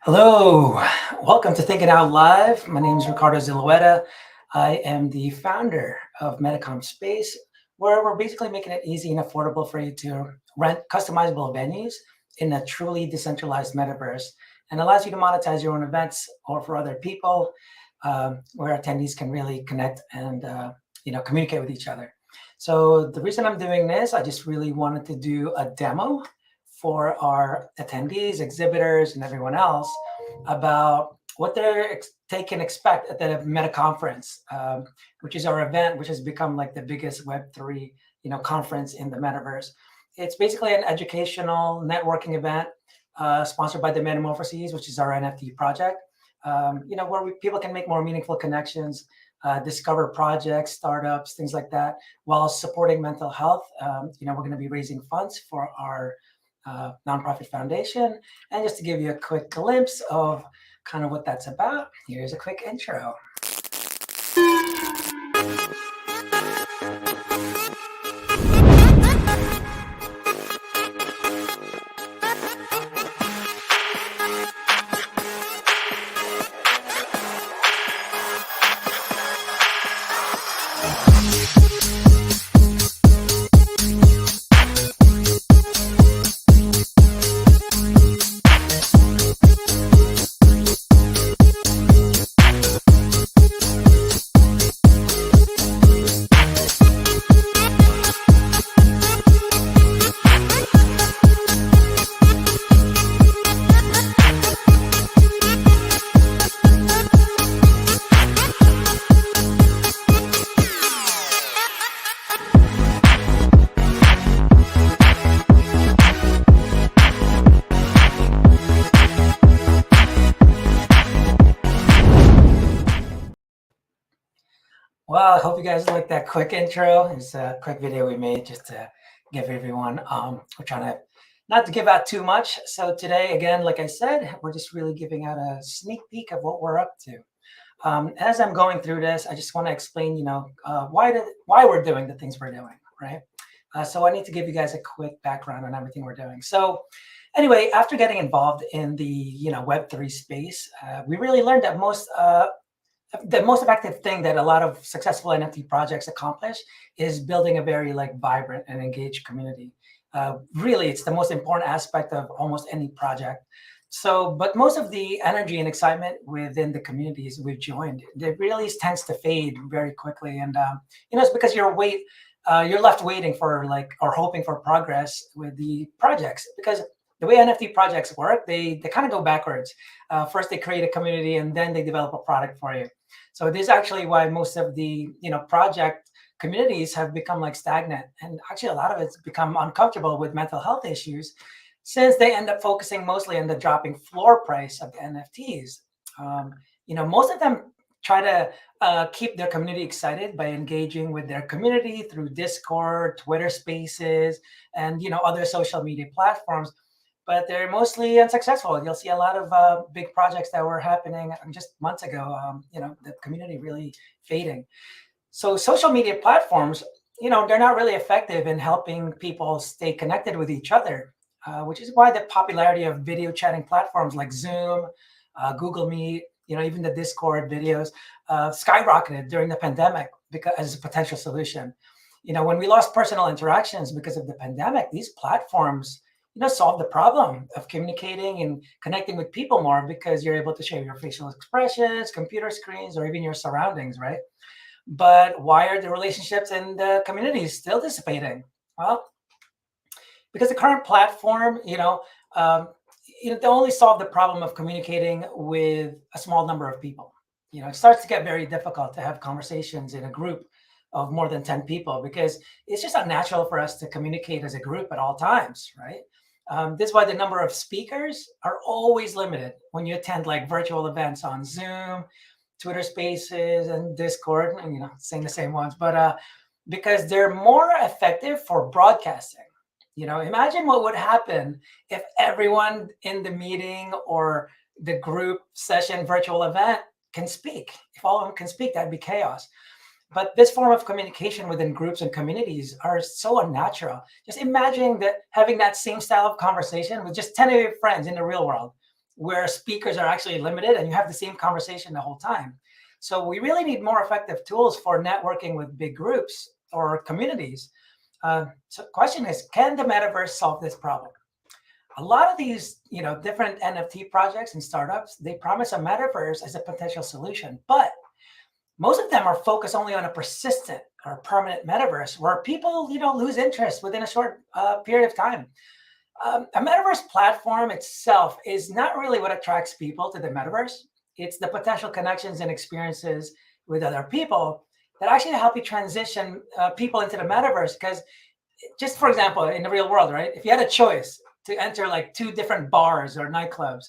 Hello, welcome to Thinking Out Live. My name is Ricardo Zulueta. I am the founder of Metacom Space, where we're basically making it easy and affordable for you to rent customizable venues in a truly decentralized metaverse, and allows you to monetize your own events or for other people, where attendees can really connect and communicate with each other. So the reason I'm doing this, I just really wanted to do a demo for our attendees, exhibitors, and everyone else about what they can expect at the MetaComference, which is our event, which has become like the biggest Web3 conference in the metaverse. It's basically an educational networking event sponsored by the Metamorphoses, which is our NFT project. Where people can make more meaningful connections, discover projects, startups, things like that, while supporting mental health. We're going to be raising funds for our nonprofit foundation. And just to give you a quick glimpse of kind of what that's about, here's a quick intro. Well, I hope you guys like that quick intro. It's a quick video we made just to give everyone, we're trying to not to give out too much. So today, again, like I said, we're just really giving out a sneak peek of what we're up to. As I'm going through this, I just want to explain, why we're doing the things we're doing, right? So I need to give you guys a quick background on everything we're doing. So anyway, after getting involved in the Web3 space, we really learned that the most effective thing that a lot of successful NFT projects accomplish is building a very vibrant and engaged community. Really, it's the most important aspect of almost any project. So, but most of the energy and excitement within the communities we've joined, it really tends to fade very quickly. And it's because you're left waiting for or hoping for progress with the projects, because the way NFT projects work, they kind of go backwards. First, they create a community, and then they develop a product for you. So this is actually why most of the project communities have become stagnant, and actually a lot of it's become uncomfortable with mental health issues, since they end up focusing mostly on the dropping floor price of the NFTs. Most of them try to keep their community excited by engaging with their community through Discord, Twitter Spaces, and other social media platforms. But they're mostly unsuccessful. You'll see a lot of big projects that were happening just months ago. The community really fading. So social media platforms, they're not really effective in helping people stay connected with each other, which is why the popularity of video chatting platforms like Zoom, Google Meet, even the Discord videos skyrocketed during the pandemic because as a potential solution. When we lost personal interactions because of the pandemic, these platforms solve the problem of communicating and connecting with people more, because you're able to share your facial expressions, computer screens, or even your surroundings, right? But why are the relationships in the communities still dissipating? Well, because the current platform, they only solve the problem of communicating with a small number of people. It starts to get very difficult to have conversations in a group of more than 10 people, because it's just unnatural for us to communicate as a group at all times, right? This is why the number of speakers are always limited when you attend virtual events on Zoom, Twitter Spaces, and Discord, and saying the same ones, but because they're more effective for broadcasting. Imagine what would happen if everyone in the meeting or the group session virtual event can speak. If all of them can speak, that'd be chaos. But this form of communication within groups and communities are so unnatural. Just imagine that having that same style of conversation with just 10 of your friends in the real world, where speakers are actually limited and you have the same conversation the whole time. So we really need more effective tools for networking with big groups or communities. So the question is, can the metaverse solve this problem? A lot of these, different NFT projects and startups, they promise a metaverse as a potential solution, but most of them are focused only on a persistent or permanent metaverse where people, lose interest within a short period of time. A metaverse platform itself is not really what attracts people to the metaverse. It's the potential connections and experiences with other people that actually help you transition people into the metaverse. Because just for example, in the real world, right? If you had a choice to enter like two different bars or nightclubs,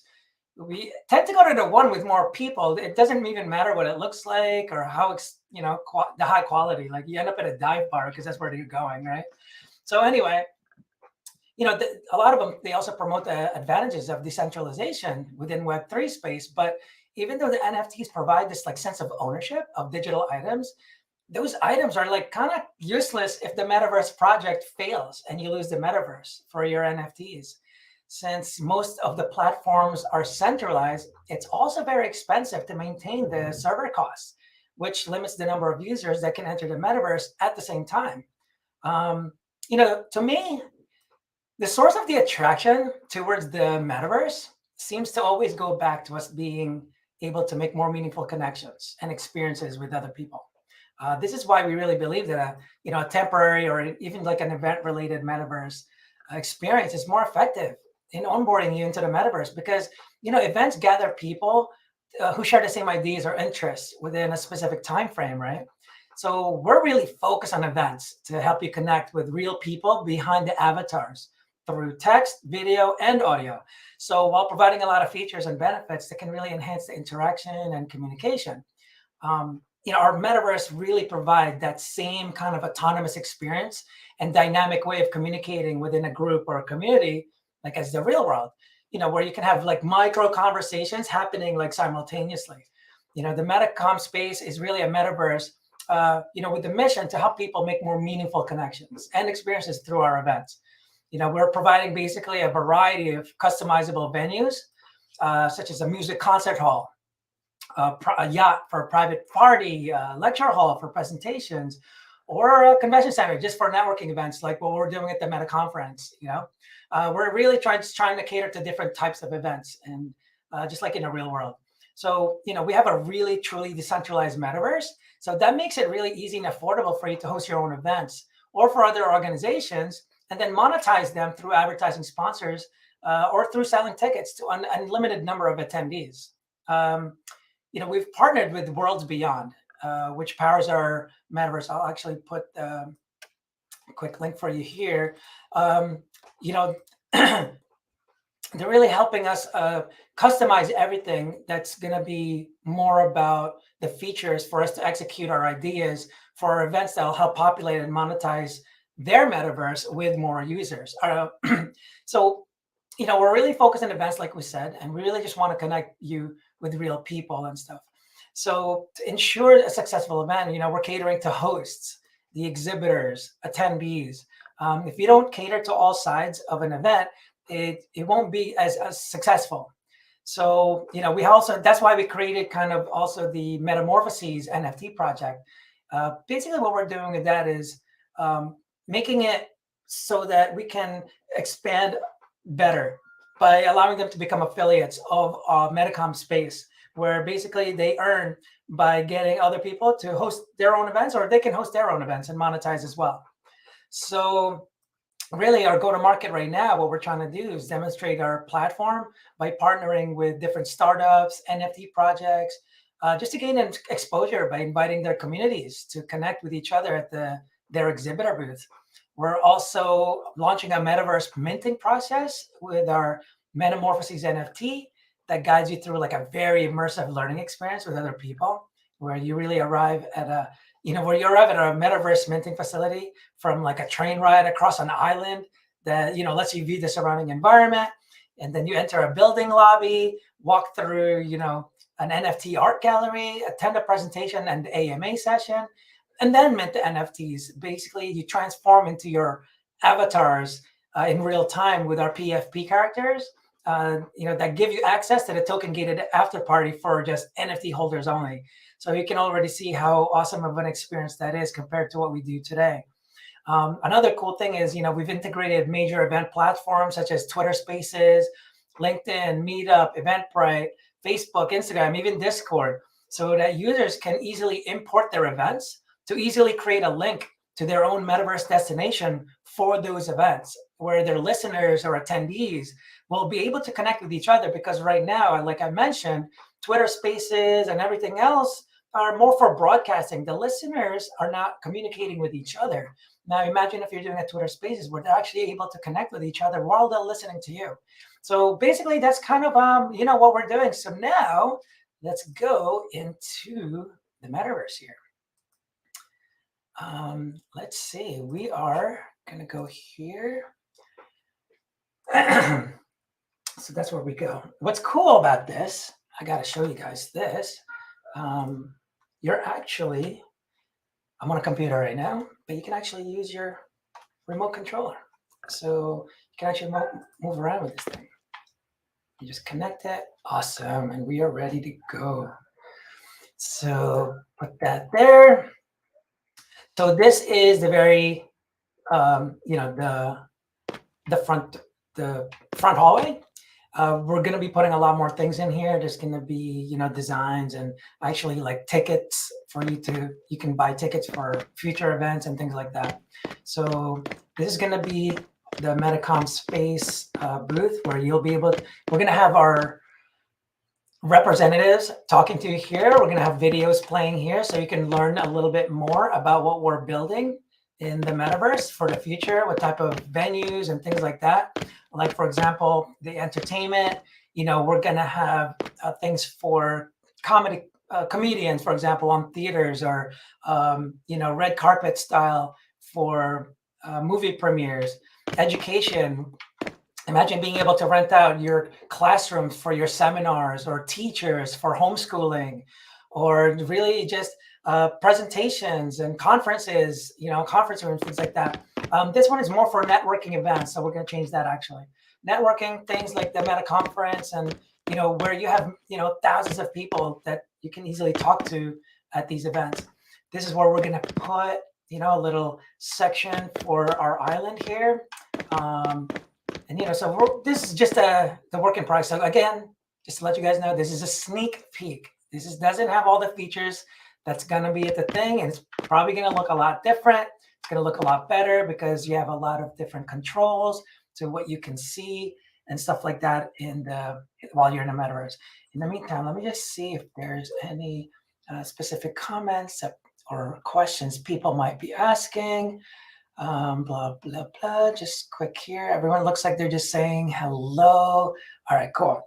we tend to go to the one with more people. It doesn't even matter what it looks like or how the high quality. Like you end up at a dive bar because that's where you're going, right? So anyway, a lot of them, they also promote the advantages of decentralization within Web3 space. But even though the NFTs provide this like sense of ownership of digital items, those items are like kind of useless if the metaverse project fails and you lose the metaverse for your NFTs. Since most of the platforms are centralized, it's also very expensive to maintain the server costs, which limits the number of users that can enter the metaverse at the same time. To me, the source of the attraction towards the metaverse seems to always go back to us being able to make more meaningful connections and experiences with other people. This is why we really believe that a temporary or even like an event-related metaverse experience is more effective in onboarding you into the metaverse because events gather people who share the same ideas or interests within a specific time frame, right? So we're really focused on events to help you connect with real people behind the avatars through text, video, and audio. So while providing a lot of features and benefits that can really enhance the interaction and communication, our metaverse really provide that same kind of autonomous experience and dynamic way of communicating within a group or a community, like as the real world, where you can have like micro conversations happening like simultaneously. The Metacom Space is really a metaverse, with the mission to help people make more meaningful connections and experiences through our events. We're providing basically a variety of customizable venues, such as a music concert hall, a yacht for a private party, lecture hall for presentations, or a convention center just for networking events like what we're doing at the METACOMference. We're really trying to cater to different types of events and just like in the real world. So, we have a really truly decentralized metaverse. So that makes it really easy and affordable for you to host your own events or for other organizations and then monetize them through advertising sponsors or through selling tickets to an unlimited number of attendees. We've partnered with Worlds Beyond, which powers our metaverse. I'll actually put a quick link for you here. They're really helping us customize everything that's going to be more about the features for us to execute our ideas for our events that will help populate and monetize their metaverse with more users. So, we're really focused on events, like we said, and we really just want to connect you with real people and stuff. So to ensure a successful event, we're catering to hosts, the exhibitors, attendees. If you don't cater to all sides of an event, it won't be as successful. So, that's why we created kind of also the Metamorphoses NFT project. Basically what we're doing with that is making it so that we can expand better by allowing them to become affiliates of Metacom Space, where basically they earn by getting other people to host their own events, or they can host their own events and monetize as well. So really our go-to-market right now, what we're trying to do is demonstrate our platform by partnering with different startups, NFT projects, just to gain exposure by inviting their communities to connect with each other at their exhibitor booth. We're also launching a metaverse minting process with our Metamorphoses NFT that guides you through like a very immersive learning experience with other people, where you really arrive at a metaverse minting facility from like a train ride across an island that, lets you view the surrounding environment. And then you enter a building lobby, walk through, an NFT art gallery, attend a presentation and AMA session, and then mint the NFTs. Basically, you transform into your avatars in real time with our PFP characters, that give you access to the token gated after party for just NFT holders only. So you can already see how awesome of an experience that is compared to what we do today. Another cool thing is, we've integrated major event platforms such as Twitter Spaces, LinkedIn, Meetup, Eventbrite, Facebook, Instagram, even Discord, so that users can easily import their events to easily create a link to their own metaverse destination for those events, where their listeners or attendees will be able to connect with each other. Because right now, like I mentioned, Twitter Spaces and everything else are more for broadcasting. The listeners are not communicating with each other. Now, imagine if you're doing a Twitter Spaces where they're actually able to connect with each other while they're listening to you. So basically, that's kind of what we're doing. So now let's go into the metaverse here. Let's see. We are going to go here. So that's where we go. What's cool about this, I got to show you guys this. You're actually, I'm on a computer right now, but you can actually use your remote controller. So you can actually move around with this thing. You just connect it. Awesome. And we are ready to go. So put that there. So this is the very, the front hallway. We're going to be putting a lot more things in here. There's going to be, designs and actually like tickets for you can buy tickets for future events and things like that. So this is going to be the Metacom Space booth where we're going to have our representatives talking to you here. We're going to have videos playing here so you can learn a little bit more about what we're building in the metaverse for the future, what type of venues and things like that. Like, for example, the entertainment, we're going to have things for comedians, for example, on theaters, or, red carpet style for movie premieres. Education. Imagine being able to rent out your classrooms for your seminars, or teachers for homeschooling, or really just presentations and conferences, conference rooms, things like that. This one is more for networking events, so we're going to change that actually. Networking things like the METACOMference, and where you have thousands of people that you can easily talk to at these events. This is where we're going to put a little section for our island here. So this is just the work in progress. So again, just to let you guys know, this is a sneak peek. This doesn't have all the features that's going to be at the thing, and it's probably going to look a lot different. It's going to look a lot better because you have a lot of different controls to what you can see and stuff like that while you're in the metaverse. In the meantime, let me just see if there's any specific comments or questions people might be asking. Blah, blah, blah. Just quick here. Everyone looks like they're just saying hello. All right, cool.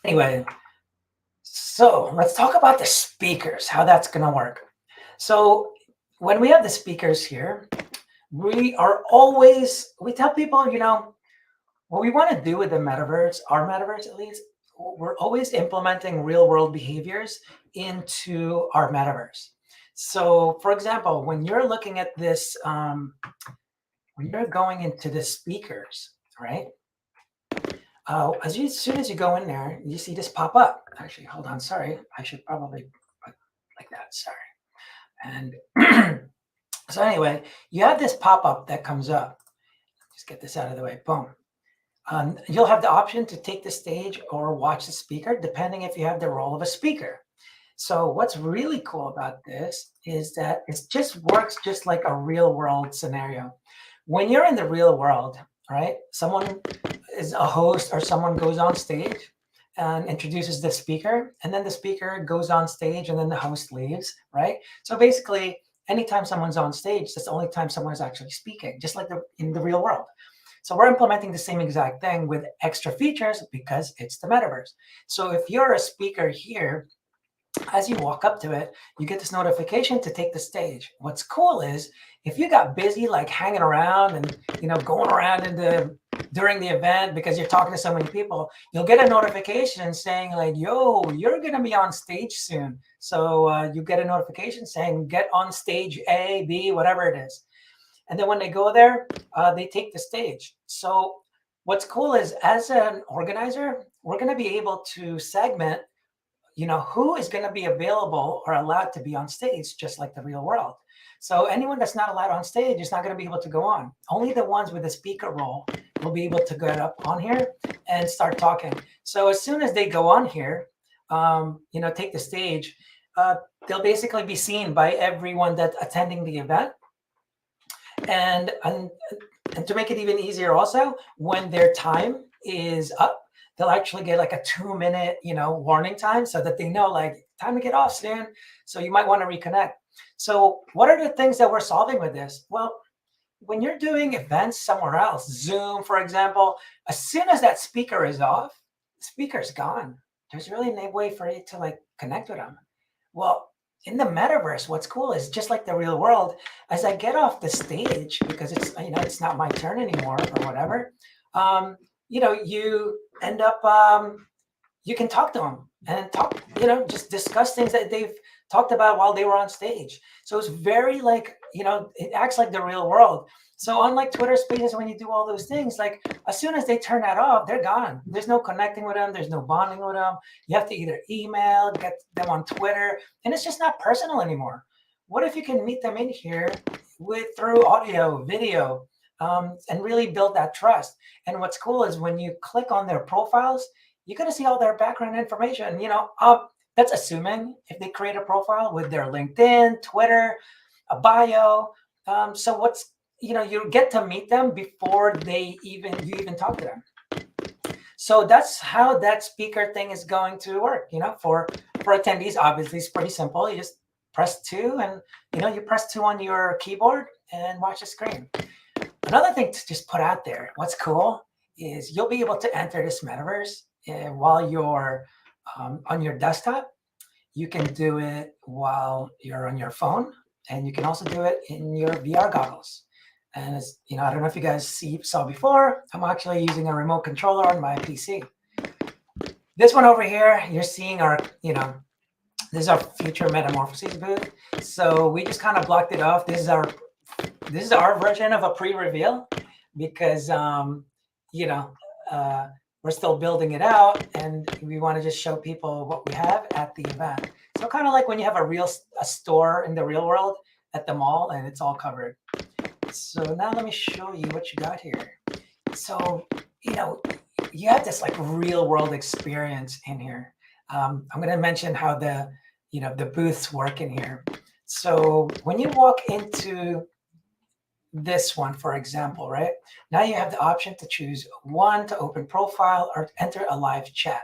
Anyway, so let's talk about the speakers, how that's going to work. So when we have the speakers here, we tell people, what we want to do with the metaverse, our metaverse at least, we're always implementing real world behaviors into our metaverse. So, for example, when you're looking at this, when you're going into the speakers, right? As soon as you go in there, you see this pop up. Actually, hold on. Sorry, I should probably put like that. Sorry. And so anyway, you have this pop up that comes up. Just get this out of the way. Boom. You'll have the option to take the stage or watch the speaker, depending if you have the role of a speaker. So what's really cool about this is that it just works just like a real world scenario. When you're in the real world, right, someone is a host or someone goes on stage and introduces the speaker, and then the speaker goes on stage and then the host leaves, right? So basically, anytime someone's on stage, that's the only time someone is actually speaking, just like in the real world. So we're implementing the same exact thing with extra features because it's the metaverse. So if you're a speaker here, as you walk up to it, you get this notification to take the stage. What's cool is if you got busy like hanging around and going around in the during the event, because you're talking to so many people, you'll get a notification saying like, yo, you're going to be on stage soon. So you get a notification saying, get on stage A, B, whatever it is. And then when they go there, they take the stage. So what's cool is, as an organizer, we're going to be able to segment, who is going to be available or allowed to be on stage, just like the real world. So anyone that's not allowed on stage is not going to be able to go on. Only the ones with a speaker role will be able to get up on here and start talking. So as soon as they go on here, take the stage, they'll basically be seen by everyone that's attending the event. And to make it even easier also, when their time is up, they'll actually get like a 2-minute, warning time, so that they know like time to get off soon. So you might want to reconnect. So what are the things that we're solving with this? Well, when you're doing events somewhere else, Zoom, for example, as soon as that speaker is off, the speaker's gone. There's really no way for you to like connect with them. Well, in the metaverse, what's cool is, just like the real world, as I get off the stage, because it's not my turn anymore or whatever, you end up, you can talk to them and talk, just discuss things that they've talked about while they were on stage. So it's very like, it acts like the real world. So unlike Twitter Spaces, when you do all those things, like as soon as they turn that off, they're gone. There's no connecting with them. There's no bonding with them. You have to either email, get them on Twitter, and it's just not personal anymore. What if you can meet them in here through audio, video, and really build that trust? And what's cool is, when you click on their profiles, you're going to see all their background information. That's assuming if they create a profile with their LinkedIn, Twitter, a bio. So what's, you get to meet them before you even talk to them. So that's how that speaker thing is going to work. For attendees, obviously it's pretty simple. You just press 2, and you press 2 on your keyboard and watch the screen. Another thing to just put out there, what's cool is, you'll be able to enter this metaverse while you're on your desktop. You can do it while you're on your phone, and you can also do it in your VR goggles. And as I don't know if you guys saw before, I'm actually using a remote controller on my PC. This one over here, you're seeing our, this is our future Metamorphoses booth. So we just kind of blocked it off. This is our version of a pre-reveal, because we're still building it out, and we want to just show people what we have at the event. So kind of like when you have a store in the real world at the mall, and it's all covered. So now let me show you what you got here. So, you have this like real world experience in here. I'm going to mention how the booths work in here. So when you walk into this one, for example, right? Now you have the option to choose one to open profile or enter a live chat.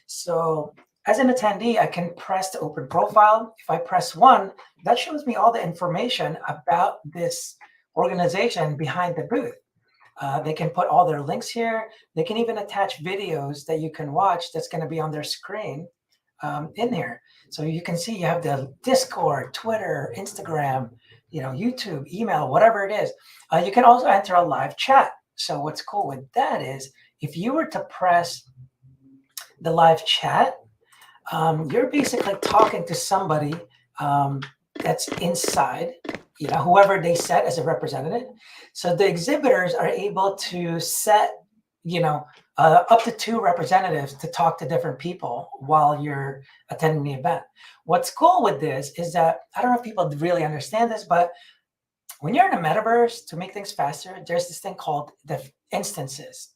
So as an attendee, I can press to open profile. If I press 1, that shows me all the information about this organization behind the booth. They can put all their links here. They can even attach videos that you can watch that's going to be on their screen in here. So you can see you have the Discord, Twitter, Instagram, YouTube, email, whatever it is. You can also enter a live chat. So what's cool with that is, if you were to press the live chat, you're basically talking to somebody that's inside, whoever they set as a representative. So the exhibitors are able to set, up to 2 representatives to talk to different people while you're attending the event. What's cool with this is that, I don't know if people really understand this, but when you're in a metaverse, to make things faster, there's this thing called the instances.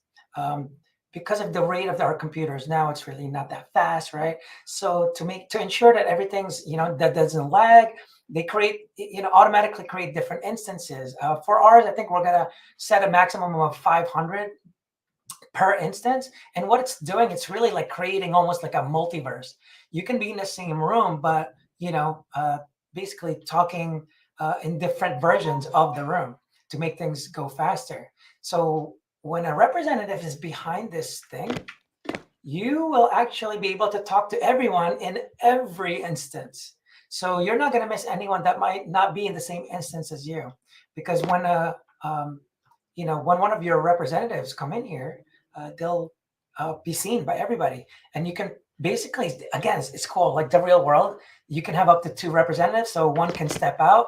Because of the rate of our computers now, it's really not that fast, right? So to ensure that everything's, that doesn't lag, they automatically create different instances. For ours, I think we're gonna set a maximum of 500 per instance. And what it's doing, it's really like creating almost like a multiverse. You can be in the same room, but basically talking in different versions of the room to make things go faster. So when a representative is behind this thing, you will actually be able to talk to everyone in every instance. So you're not going to miss anyone that might not be in the same instance as you, because when when one of your representatives come in here, they'll be seen by everybody. And you can basically, again, it's cool, like the real world, you can have up to 2 representatives. So one can step out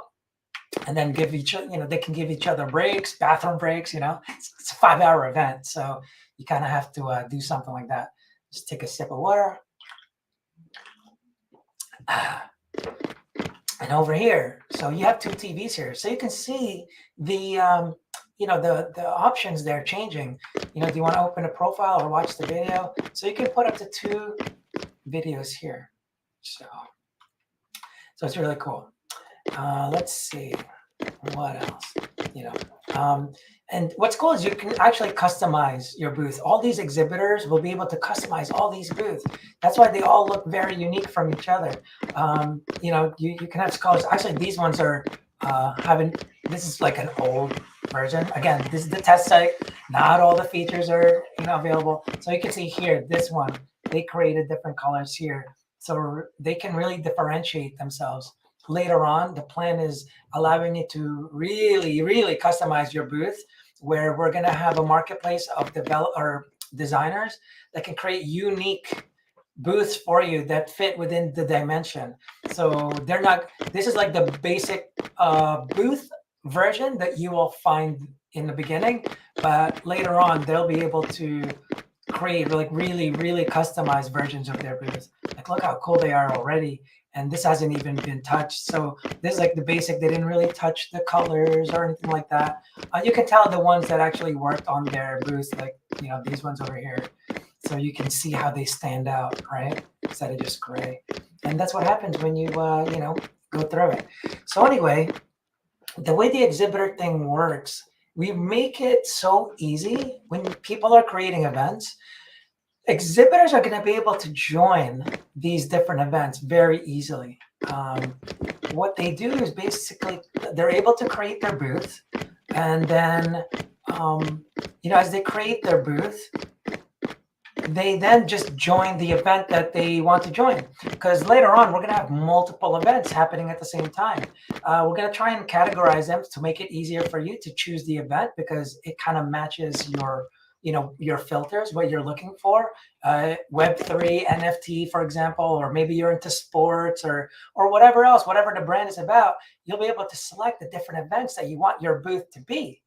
and then give each, they can give each other breaks, bathroom breaks, it's a 5-hour event. So you kind of have to do something like that. Just take a sip of water. And over here, so you have 2 TVs here. So you can see the, the options there changing. Do you want to open a profile or watch the video? So you can put up to 2 videos here. So it's really cool. Let's see what else, and what's cool is you can actually customize your booth. All these exhibitors will be able to customize all these booths. That's why they all look very unique from each other. You can have scholars. Actually, these ones are this is like an old version. Again, this is the test site. Not all the features are available. So you can see here, this one, they created different colors here. So they can really differentiate themselves. Later on, the plan is allowing you to really, really customize your booth, where we're going to have a marketplace of designers that can create unique booths for you that fit within the dimension. So this is like the basic booth version that you will find in the beginning, but later on, they'll be able to create like really, really customized versions of their booths. Like, look how cool they are already. And this hasn't even been touched. So this is like the basic. They didn't really touch the colors or anything like that. You can tell the ones that actually worked on their booths, like, these ones over here. So you can see how they stand out, right? Instead of just gray. And that's what happens when you, go through it. So anyway, the way the exhibitor thing works, we make it so easy when people are creating events. Exhibitors are going to be able to join these different events very easily. What they do is basically they're able to create their booth, and then as they create their booth, they then just join the event that they want to join, because later on we're going to have multiple events happening at the same time. We're going to try and categorize them to make it easier for you to choose the event, because it kind of matches your filters, what you're looking for. Web3, NFT, for example, or maybe you're into sports or whatever else, whatever the brand is about, you'll be able to select the different events that you want your booth to be.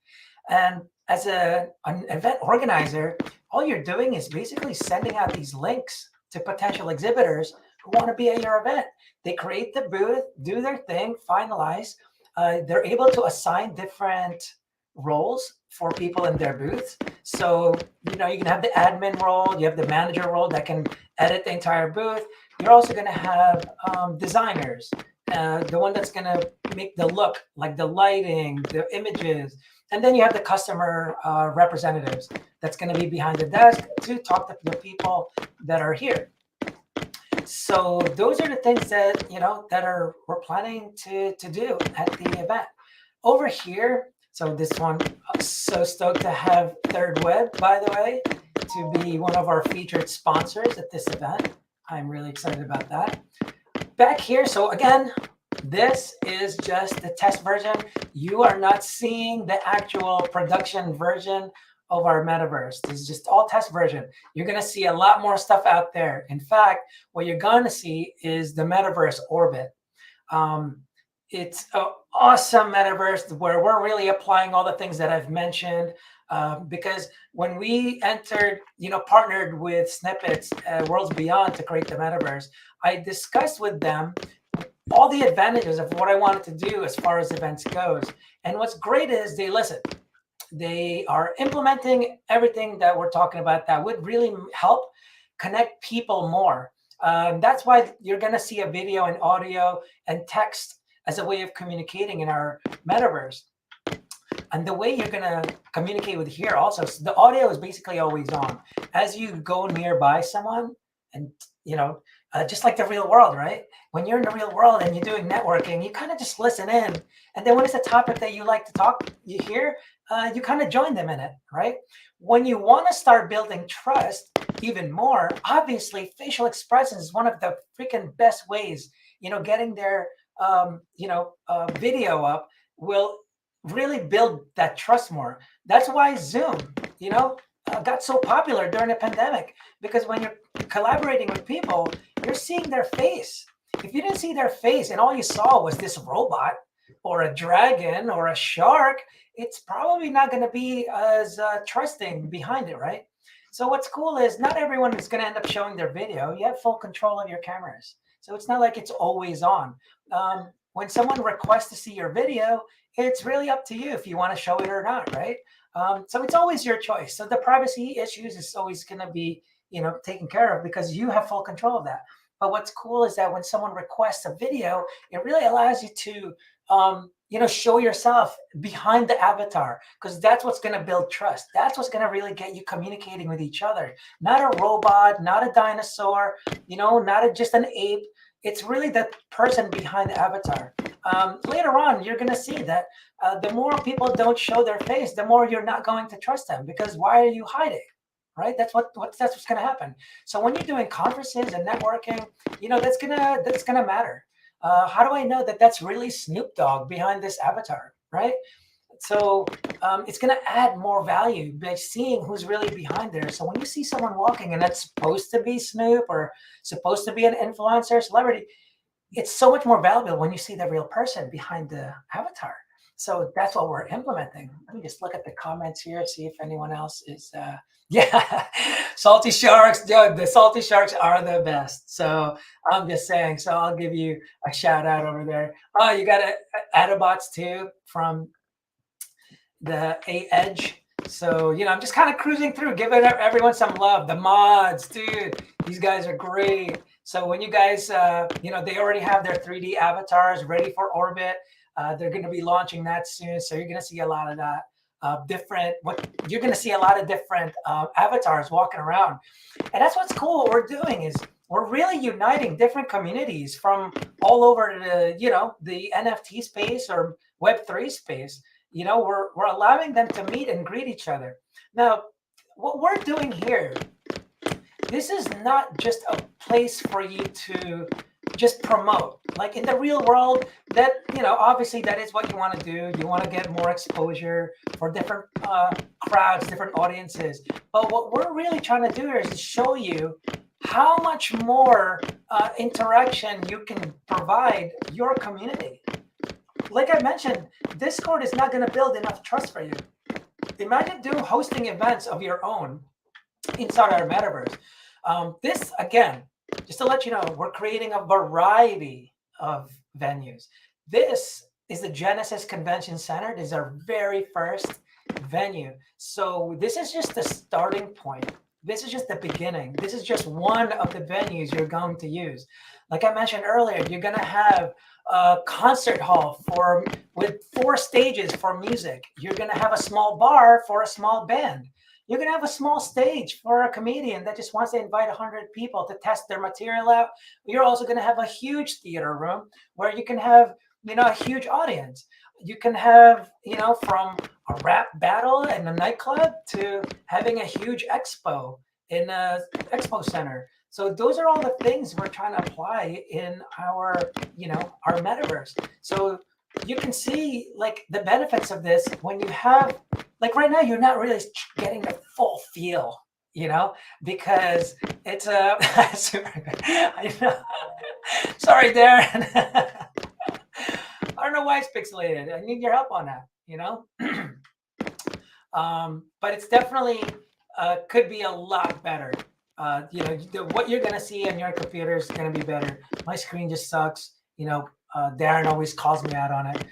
And as an event organizer, all you're doing is basically sending out these links to potential exhibitors who want to be at your event. They create the booth, do their thing, finalize. They're able to assign different roles for people in their booths. So, you can have the admin role, you have the manager role that can edit the entire booth. You're also going to have designers, the one that's going to make the look, like the lighting, the images. And then you have the customer representatives that's going to be behind the desk to talk to the people that are here. So those are the things that, we're planning to do at the event. Over here, so this one, I'm so stoked to have Third Web, by the way, to be one of our featured sponsors at this event. I'm really excited about that. Back here, so again, this is just the test version. You are not seeing the actual production version of our metaverse. This is just all test version. You're going to see a lot more stuff out there. In fact, what you're going to see is the metaverse orbit. It's an awesome metaverse where we're really applying all the things that I've mentioned, because when we partnered with Snippets, Worlds Beyond, to create the metaverse, I discussed with them all the advantages of what I wanted to do as far as events goes. And what's great is they listen. They are implementing everything that we're talking about that would really help connect people more. That's why you're going to see a video and audio and text as a way of communicating in our metaverse. And the way you're going to communicate with here also, so the audio is basically always on. As you go nearby someone, and just like the real world, right? When you're in the real world and you're doing networking, you kind of just listen in. And then when it's a topic that you like to talk, you hear, you kind of join them in it, right? When you want to start building trust even more, obviously facial expressions is one of the freaking best ways, getting their, video up will really build that trust more. That's why Zoom, got so popular during the pandemic, because when you're collaborating with people, you're seeing their face. If you didn't see their face and all you saw was this robot or a dragon or a shark, it's probably not going to be as trusting behind it, right? So what's cool is not everyone is going to end up showing their video. You have full control of your cameras. So it's not like it's always on. When someone requests to see your video, it's really up to you if you want to show it or not, right? So it's always your choice. So the privacy issues is always going to be, taken care of because you have full control of that. But what's cool is that when someone requests a video, it really allows you to, show yourself behind the avatar, because that's what's going to build trust. That's what's going to really get you communicating with each other. Not a robot, not a dinosaur, not just an ape. It's really the person behind the avatar. Later on, you're going to see that the more people don't show their face, the more you're not going to trust them, because why are you hiding? Right? That's what's going to happen. So when you're doing conferences and networking, that's gonna matter. How do I know that that's really Snoop Dogg behind this avatar, right? So it's going to add more value by seeing who's really behind there. So when you see someone walking and that's supposed to be Snoop or supposed to be an influencer, celebrity, it's so much more valuable when you see the real person behind the avatar. So that's what we're implementing. Let me just look at the comments here, see if anyone else is. Yeah, salty sharks. Dude, the salty sharks are the best. So I'm just saying. So I'll give you a shout out over there. Oh, you got Adabots too from the A Edge. So, I'm just kind of cruising through, giving everyone some love. The mods, dude, these guys are great. So when you guys, they already have their 3D avatars ready for orbit. They're going to be launching that soon. So you're going to see a lot of that. You're going to see a lot of different avatars walking around. And that's what's cool. What we're doing is we're really uniting different communities from all over the NFT space or Web3 space. We're allowing them to meet and greet each other. Now, what we're doing here, this is not just a place for you to just promote. Like in the real world, that, obviously that is what you want to do. You want to get more exposure for different crowds, different audiences. But what we're really trying to do here is show you how much more interaction you can provide your community. Like I mentioned, Discord is not going to build enough trust for you. Imagine hosting events of your own inside our metaverse. This, again, just to let you know, we're creating a variety of venues. This is the Genesis Convention Center. This is our very first venue. So this is just the starting point. This is just the beginning. This is just one of the venues you're going to use. Like I mentioned earlier, you're going to have a concert hall with 4 stages for music. You're going to have a small bar for a small band. You're going to have a small stage for a comedian that just wants to invite 100 people to test their material out. You're also going to have a huge theater room where you can have, a huge audience. You can have, from a rap battle in a nightclub to having a huge expo in a expo center. So those are all the things we're trying to apply in our metaverse. So you can see like the benefits of this when you have, like right now, you're not really getting the full feel, because it's a super good. I know. Sorry, Darren. I don't know why it's pixelated. I need your help on that, but it's definitely could be a lot better. What you're going to see on your computer is going to be better. My screen just sucks. Darren always calls me out on it.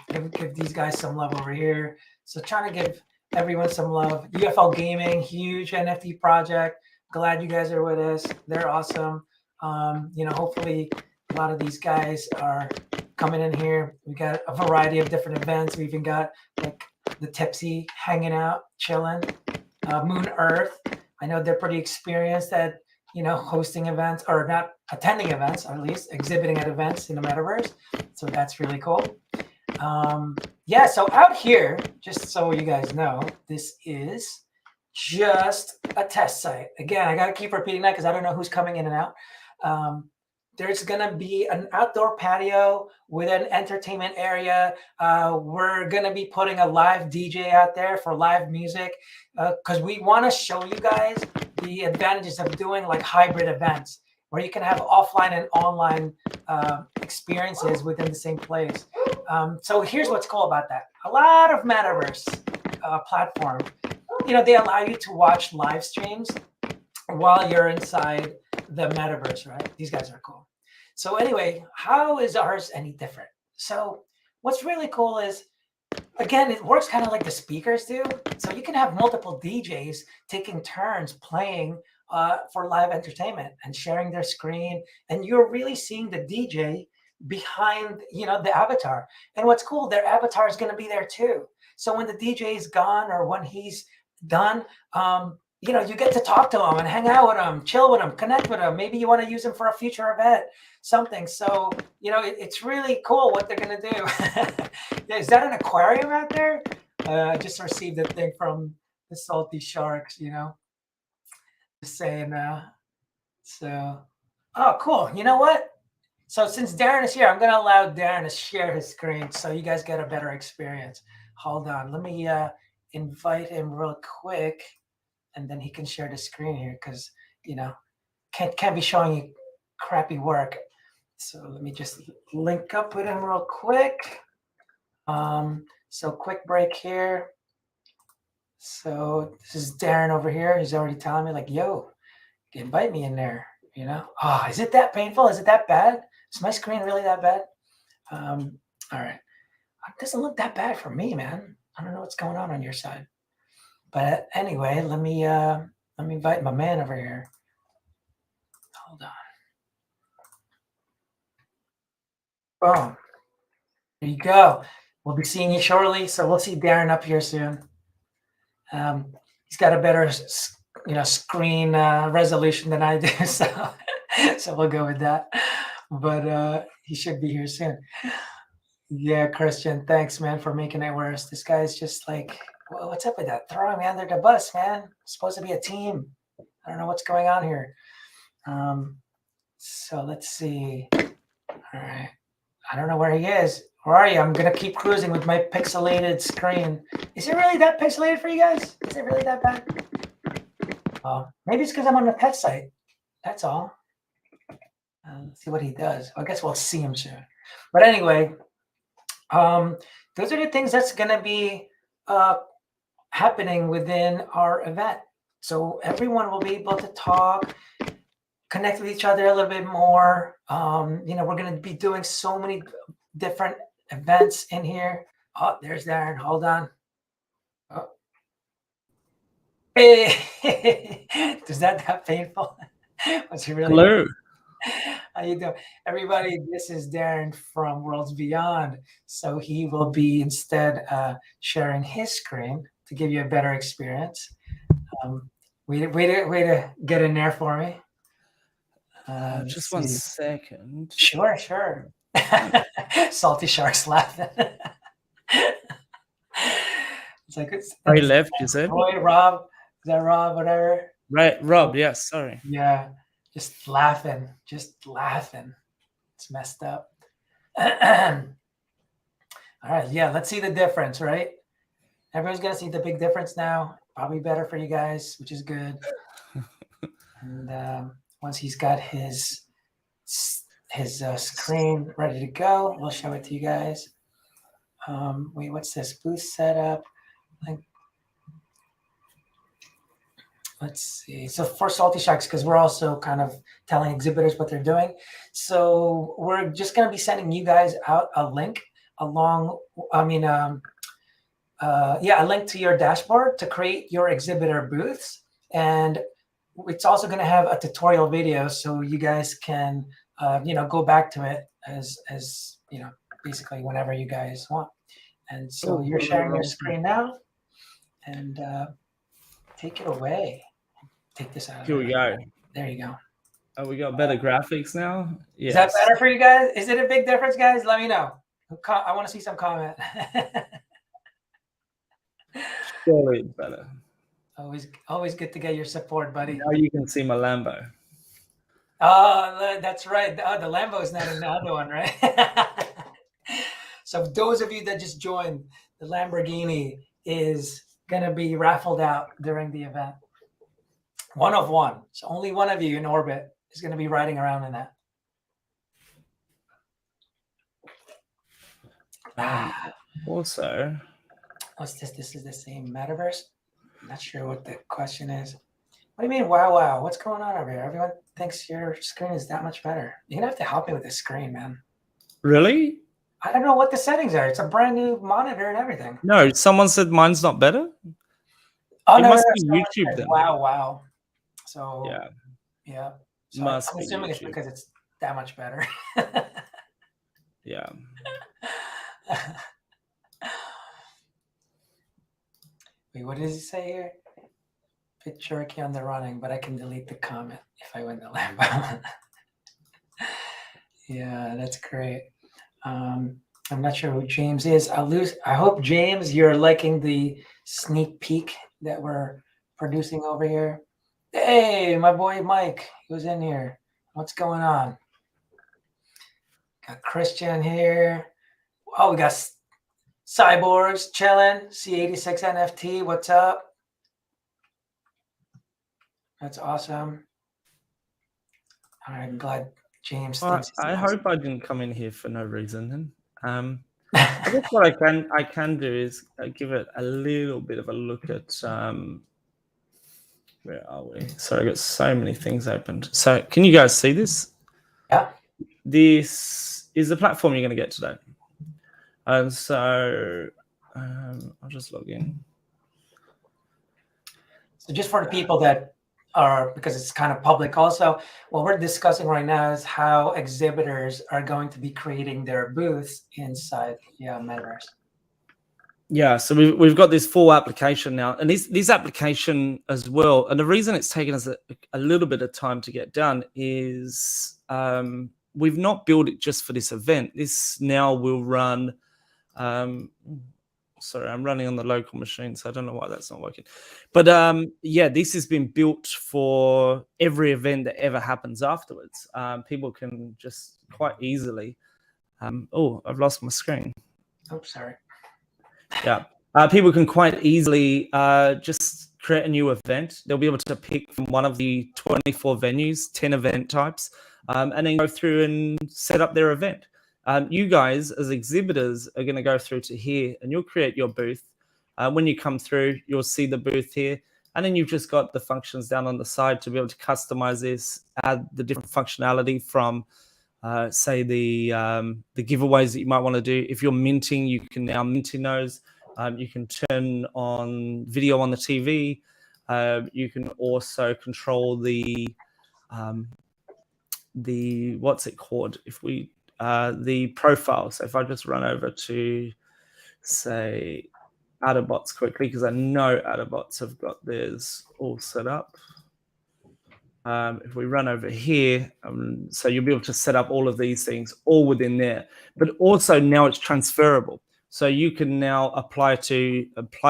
And give these guys some love over here. So trying to give everyone some love. UFO Gaming, huge NFT project. Glad you guys are with us. They're awesome. Hopefully a lot of these guys are coming in here. We got a variety of different events. We even got like the Tipsy hanging out, chilling. Moon Earth. I know they're pretty experienced at hosting events, or not attending events, or at least exhibiting at events in the metaverse. So that's really cool. So out here, just so you guys know, this is just a test site. Again, I got to keep repeating that because I don't know who's coming in and out. there's going to be an outdoor patio with an entertainment area. We're going to be putting a live DJ out there for live music because we want to show you guys the advantages of doing like hybrid events where you can have offline and online experiences within the same place. So here's what's cool about that. A lot of Metaverse platform, they allow you to watch live streams while you're inside the Metaverse, right? These guys are cool. So anyway, how is ours any different? So what's really cool is, again, it works kind of like the speakers do. So you can have multiple DJs taking turns playing for live entertainment and sharing their screen. And you're really seeing the DJ behind, the avatar. And what's cool, their avatar is going to be there too. So when the DJ is gone or when he's done, you get to talk to him and hang out with him, chill with him, connect with him. Maybe you want to use him for a future event, something. So, it's really cool what they're going to do. Is that an aquarium out there? I just received a thing from the Salty Sharks, just saying, so, oh, cool. You know what? So since Darren is here, I'm going to allow Darren to share his screen so you guys get a better experience. Hold on. Let me invite him real quick, and then he can share the screen here because, can't be showing you crappy work. So let me just link up with him real quick. So quick break here. So this is Darren over here. He's already telling me like, yo, invite me in there, Oh, is it that painful? Is it that bad? Is my screen really that bad? All right. It doesn't look that bad for me, man. I don't know what's going on your side. But anyway, let me invite my man over here. Hold on. Boom. There you go. We'll be seeing you shortly. So we'll see Darren up here soon. He's got a better, screen resolution than I do. So we'll go with that. But he should be here soon. Yeah, Christian, thanks, man, for making it worse. This guy's just like, well, what's up with that? Throwing me under the bus, man. It's supposed to be a team. I don't know what's going on here. So let's see. All right. I don't know where he is. Where are you? I'm going to keep cruising with my pixelated screen. Is it really that pixelated for you guys? Is it really that bad? Oh, maybe it's because I'm on the pet site. That's all. Let's see what he does. I guess we'll see him soon. But anyway, those are the things that's going to be happening within our event. So everyone will be able to talk, connect with each other a little bit more. We're going to be doing so many different events in here. Oh, there's Darren. Hold on. Oh. Hey, is that painful? Was he really? Hello. How you doing? Everybody, this is Darren from Worlds Beyond. So he will be instead sharing his screen to give you a better experience. Way to get in there for me. Just 1 second. Sure. Salty Sharks laughing. It's like I left, you said? Roy, Rob, is that Rob, whatever? Right, Rob, yes, sorry. Yeah, just laughing. It's messed up. All right, yeah, let's see the difference, right? Everyone's gonna see the big difference now. Probably better for you guys, which is good. And once he's got his screen ready to go, we'll show it to you guys. Wait, what's this? Booth setup. Let's see. So for Salty Sharks, because we're also kind of telling exhibitors what they're doing. So we're just going to be sending you guys out a link a link to your dashboard to create your exhibitor booths. And it's also going to have a tutorial video so you guys can, go back to it as basically whenever you guys want. And so you're sharing your screen now, and take it away. Take this out. Here we go. There you go. Oh, we got better graphics now? Yes. Is that better for you guys? Is it a big difference, guys? Let me know. I want to see some comment. Surely it's better. Always good to get your support, buddy. Now you can see my Lambo. Oh, that's right. Oh, the Lambo's not in the other one, right? So those of you that just joined, the Lamborghini is going to be raffled out during the event. One of one. So only one of you in orbit is going to be riding around in that. Also, What's this? This is the same Metaverse? I'm not sure what the question is. What do you mean, wow, wow? What's going on over here? Everyone thinks your screen is that much better. You're going to have to help me with this screen, man. really? I don't know what the settings are. It's a brand new monitor and everything. No, someone said mine's not better. Oh, It no, no, must no. be Someone YouTube said, then. wow, wow. So, Yeah, yeah. So must I'm be assuming it's YouTube. because it's that much better. Yeah. Wait, what does it say here? Pit Cherokee on the running, but I can delete the comment if I win the Lambo. Yeah, that's great. I'm not sure who James is. I hope, James, you're liking the sneak peek that we're producing over here. Hey, my boy Mike, who's in here? What's going on? Got Christian here. Oh, we got Cyborgs chilling. C86 NFT, what's up? That's awesome. All right, I'm glad James Well, thinks it's I awesome. hope I didn't come in here for no reason. Then, I guess what I can do is give it a little bit of a look at where are we? Sorry, I got so many things opened. So, can you guys see this? Yeah. This is the platform you're going to get today, and so I'll just log in. So just for the people that are, because it's kind of public also, what we're discussing right now is how exhibitors are going to be creating their booths inside the Metaverse. Yeah, so we've got this full application now, and this application as well. And the reason it's taken us a little bit of time to get done is we've not built it just for this event. This now will run. Sorry, I'm running on the local machine, so I don't know why that's not working. But yeah, this has been built for every event that ever happens afterwards. People can just quite easily. Oh, I've lost my screen. Oops, sorry. Yeah. People can quite easily just create a new event. They'll be able to pick from one of the 24 venues, 10 event types, and then go through and set up their event. You guys, as exhibitors, are going to go through to here and you'll create your booth. When you come through, you'll see the booth here. And then you've just got the functions down on the side to be able to customize this, add the different functionality from say the giveaways that you might want to do. If you're minting, you can now mint in those. You can turn on video on the TV. You can also control the what's it called? If we the profile. So if I just run over to say Otterbots quickly, because I know Otterbots have got theirs all set up. If we run over here, so you'll be able to set up all of these things all within there. But also now it's transferable. So you can now apply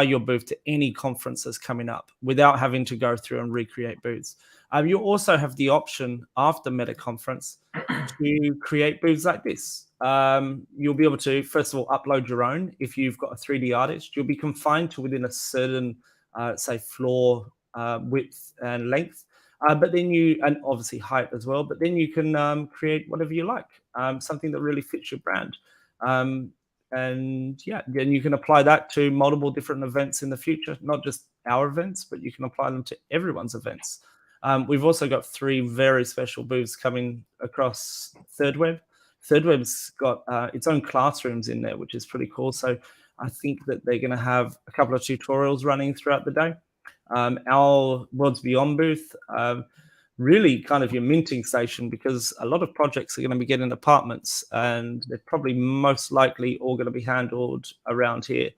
your booth to any conference that's coming up without having to go through and recreate booths. You also have the option after MetaConference to create booths like this. You'll be able to, first of all, upload your own. If you've got a 3D artist, you'll be confined to within a certain, say, floor width and length. But then and obviously height as well, but then you can create whatever you like, something that really fits your brand. And yeah, then you can apply that to multiple different events in the future, not just our events, but you can apply them to everyone's events. We've also got 3 very special booths coming across ThirdWeb. ThirdWeb's got its own classrooms in there, which is pretty cool. So I think that they're going to have a couple of tutorials running throughout the day. Our Worlds Beyond booth, really kind of your minting station, because a lot of projects are going to be getting apartments and they're probably most likely all going to be handled around here,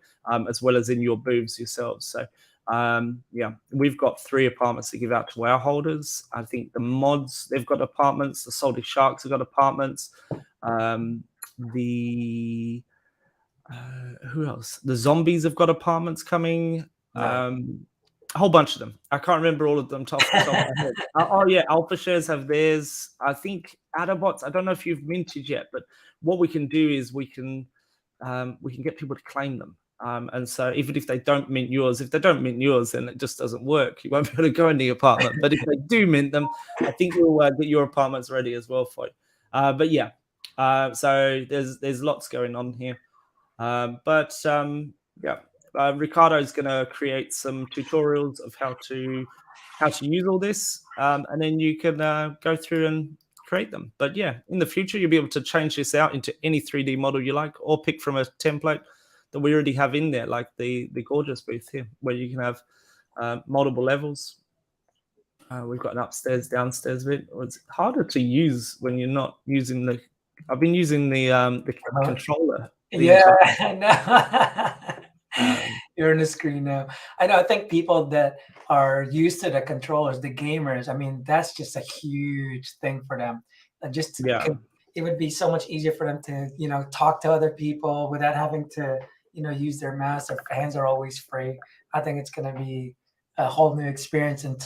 as well as in your booths yourselves. So yeah, we've got 3 apartments to give out to our holders. I think the mods, they've got apartments. The Salty Sharks have got apartments. Who else? The zombies have got apartments coming. Right. A whole bunch of them. I can't remember all of them off the top of my head. Oh yeah, Alpha Shares have theirs. I think Adderbots. I don't know if you've minted yet, but what we can do is we can get people to claim them. And so even if they don't mint yours, if they don't mint yours, then it just doesn't work. You won't be able to go in the apartment. But if they do mint them, I think we'll get your apartments ready as well for you. But yeah, so there's lots going on here. Yeah. Ricardo's going to create some tutorials of how to use all this, and then you can go through and create them. But yeah, in the future, you'll be able to change this out into any 3D model you like, or pick from a template that we already have in there, like the gorgeous booth here, where you can have multiple levels. We've got an upstairs, downstairs bit. It's harder to use when you're not using the. I've been using the controller. Yeah, I know. You're on the screen now. I know. I think people that are used to the controllers, the gamers, I mean, that's just a huge thing for them. It would be so much easier for them to, talk to other people without having to, use their mouse. Their hands are always free. I think it's going to be a whole new experience, and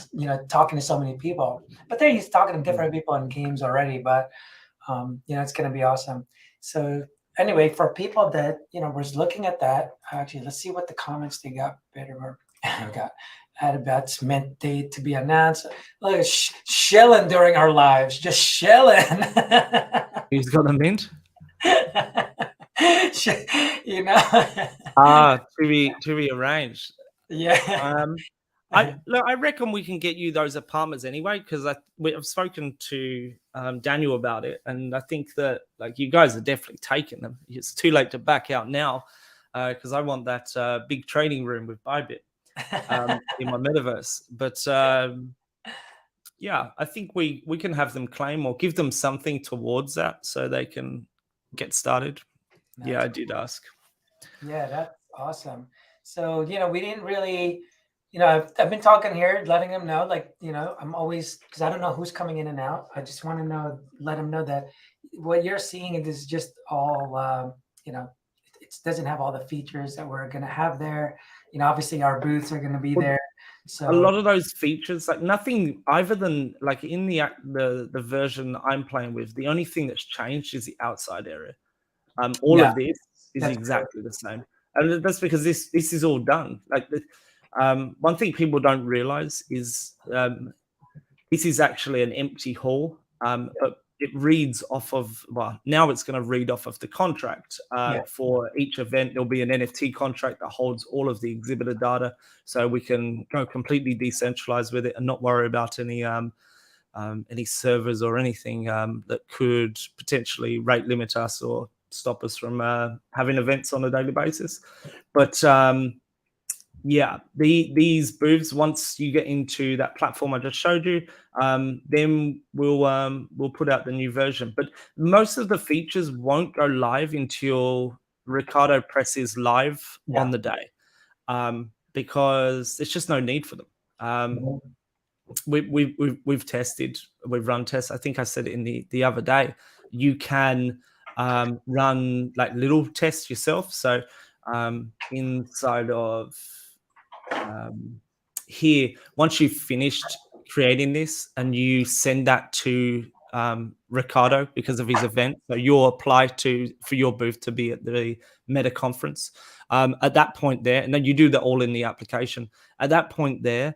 talking to so many people. But they're used to talking to different people in games already. But it's going to be awesome. So anyway, for people that was looking at that, actually, let's see what the comments they got. We got Adabats meant date to be announced. Look at shelling during our lives, just shelling. Who's got a mint? To be arranged. Yeah. I reckon we can get you those apartments anyway, because I've spoken to Daniel about it, and I think that you guys are definitely taking them. It's too late to back out now, because I want that big trading room with Bybit in my metaverse. But yeah, I think we can have them claim or give them something towards that so they can get started. Yeah, I did ask. Yeah, that's awesome. So we didn't really. I've been talking here, letting them know, I'm always, because I don't know who's coming in and out. I just want to let them know that what you're seeing is just all, it doesn't have all the features that we're going to have there. Obviously our booths are going to be there. So a lot of those features, nothing other than in the version I'm playing with, the only thing that's changed is the outside area. All of this is exactly the same. And that's because this is all done. One thing people don't realize is this is actually an empty hall, but it reads off of, now it's going to read off of the contract. For each event, there'll be an NFT contract that holds all of the exhibitor data, so we can go completely decentralized with it and not worry about any servers or anything that could potentially rate limit us or stop us from having events on a daily basis. But yeah, these booths, once you get into that platform I just showed you, then we'll put out the new version. But most of the features won't go live until Ricardo presses live on the day, because there's just no need for them. We've tested, we've run tests. I think I said it in the other day. You can run little tests yourself. So inside of here, once you've finished creating this and you send that to Ricardo because of his event, so you'll apply for your booth to be at the METACOMference. At that point there, and then you do that all in the application. At that point there,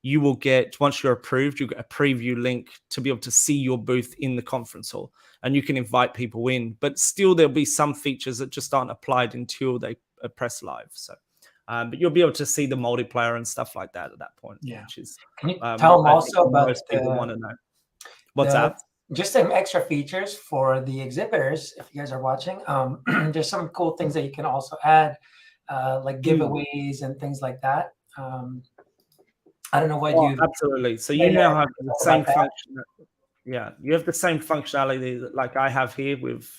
you will get, once you're approved, you get a preview link to be able to see your booth in the conference hall, and you can invite people in. But still, there'll be some features that just aren't applied until they press live. So. But you'll be able to see the multiplayer and stuff like that at that point. Yeah. Which is, can you tell them also about most people want to know? What's that? Just some extra features for the exhibitors. If you guys are watching, there's some cool things that you can also add, like giveaways and things like that. I don't know what absolutely. So you now have the same function. Yeah, you have the same functionality that I have here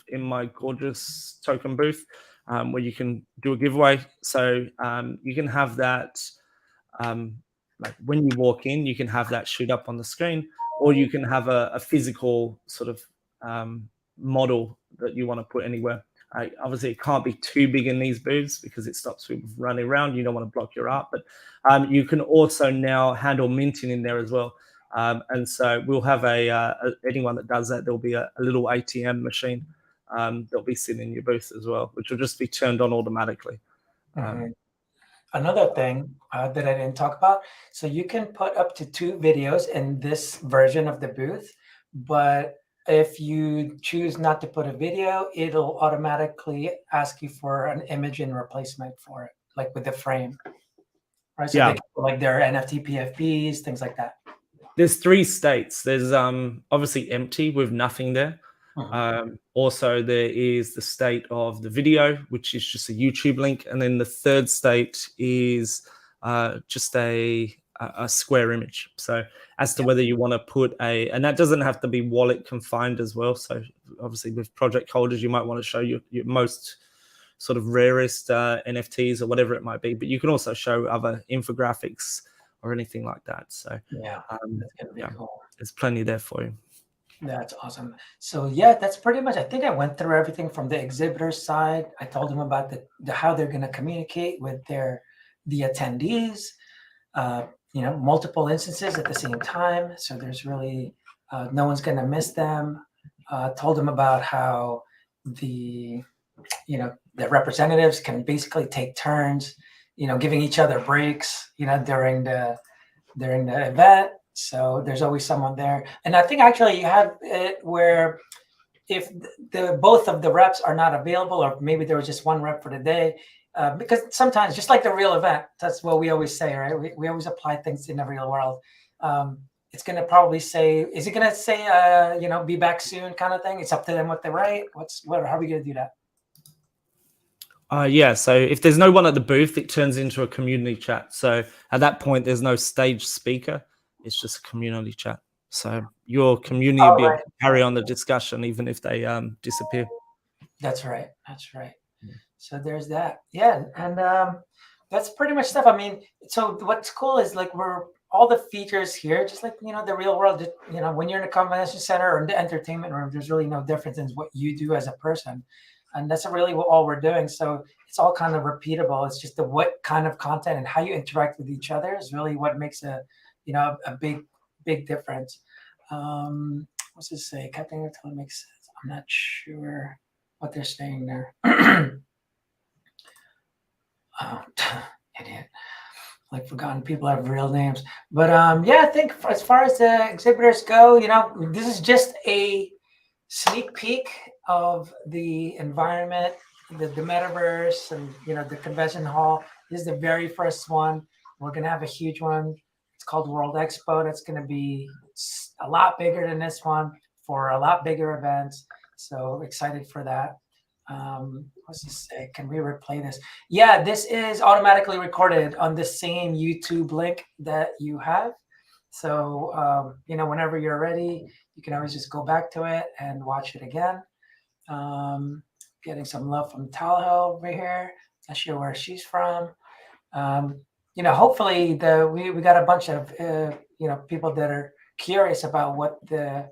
in my gorgeous token booth. Where you can do a giveaway. So you can have that, when you walk in, you can have that shoot up on the screen, or you can have a physical sort of model that you want to put anywhere. Obviously, it can't be too big in these booths because it stops people from running around. You don't want to block your art, but you can also now handle minting in there as well. And so we'll have anyone that does that, there'll be a little ATM machine that'll be sitting in your booth as well, which will just be turned on automatically. Another thing that I didn't talk about, so you can put up to 2 videos in this version of the booth, but if you choose not to put a video, it'll automatically ask you for an image in replacement for it, like with the frame, right? So they can put like their NFT PFPs, things like that. There's 3 states. There's obviously empty with nothing there. Also, there is the state of the video, which is just a YouTube link, and then the third state is just a square image. So as to whether you want to put and that doesn't have to be wallet confined as well. So obviously with project holders, you might want to show your most sort of rarest NFTs or whatever it might be, but you can also show other infographics or anything like that. So that's gonna be cool. There's plenty there for you. That's awesome. So yeah, that's pretty much, I think I went through everything from the exhibitor side. I told them about how they're going to communicate with the attendees, multiple instances at the same time. So there's really, no one's going to miss them. Told them about how the representatives can basically take turns, giving each other breaks, during the event. So there's always someone there. And I think actually you have it where if both of the reps are not available, or maybe there was just one rep for the day, because sometimes, just like the real event, that's what we always say, right? We always apply things in the real world. It's going to probably say, is it going to say, be back soon kind of thing? It's up to them what they write. How are we going to do that? Yeah, so if there's no one at the booth, it turns into a community chat. So at that point, there's no stage speaker. It's just a community chat. So your community will be able to carry on the discussion even if they disappear. That's right. That's right. So there's that. Yeah, and that's pretty much stuff. I mean, so what's cool is like all the features here, just like the real world. When you're in a convention center or in the entertainment room, there's really no difference in what you do as a person. And that's really all we're doing. So it's all kind of repeatable. It's just what kind of content and how you interact with each other is really what makes a big difference. What's this say? Captain until it makes sense. I'm not sure what they're saying there. Oh, idiot. Like forgotten people have real names. But yeah, I think as far as the exhibitors go, this is just a sneak peek of the environment, the metaverse, and the convention hall. This is the very first one. We're gonna have a huge one. It's called World Expo. That's gonna be a lot bigger than this one for a lot bigger events. So excited for that. What's this say? Can we replay this? Yeah, this is automatically recorded on the same YouTube link that you have. So whenever you're ready, you can always just go back to it and watch it again. Getting some love from Tahoe over here. Not sure where she's from. Hopefully we got a bunch of people that are curious about what the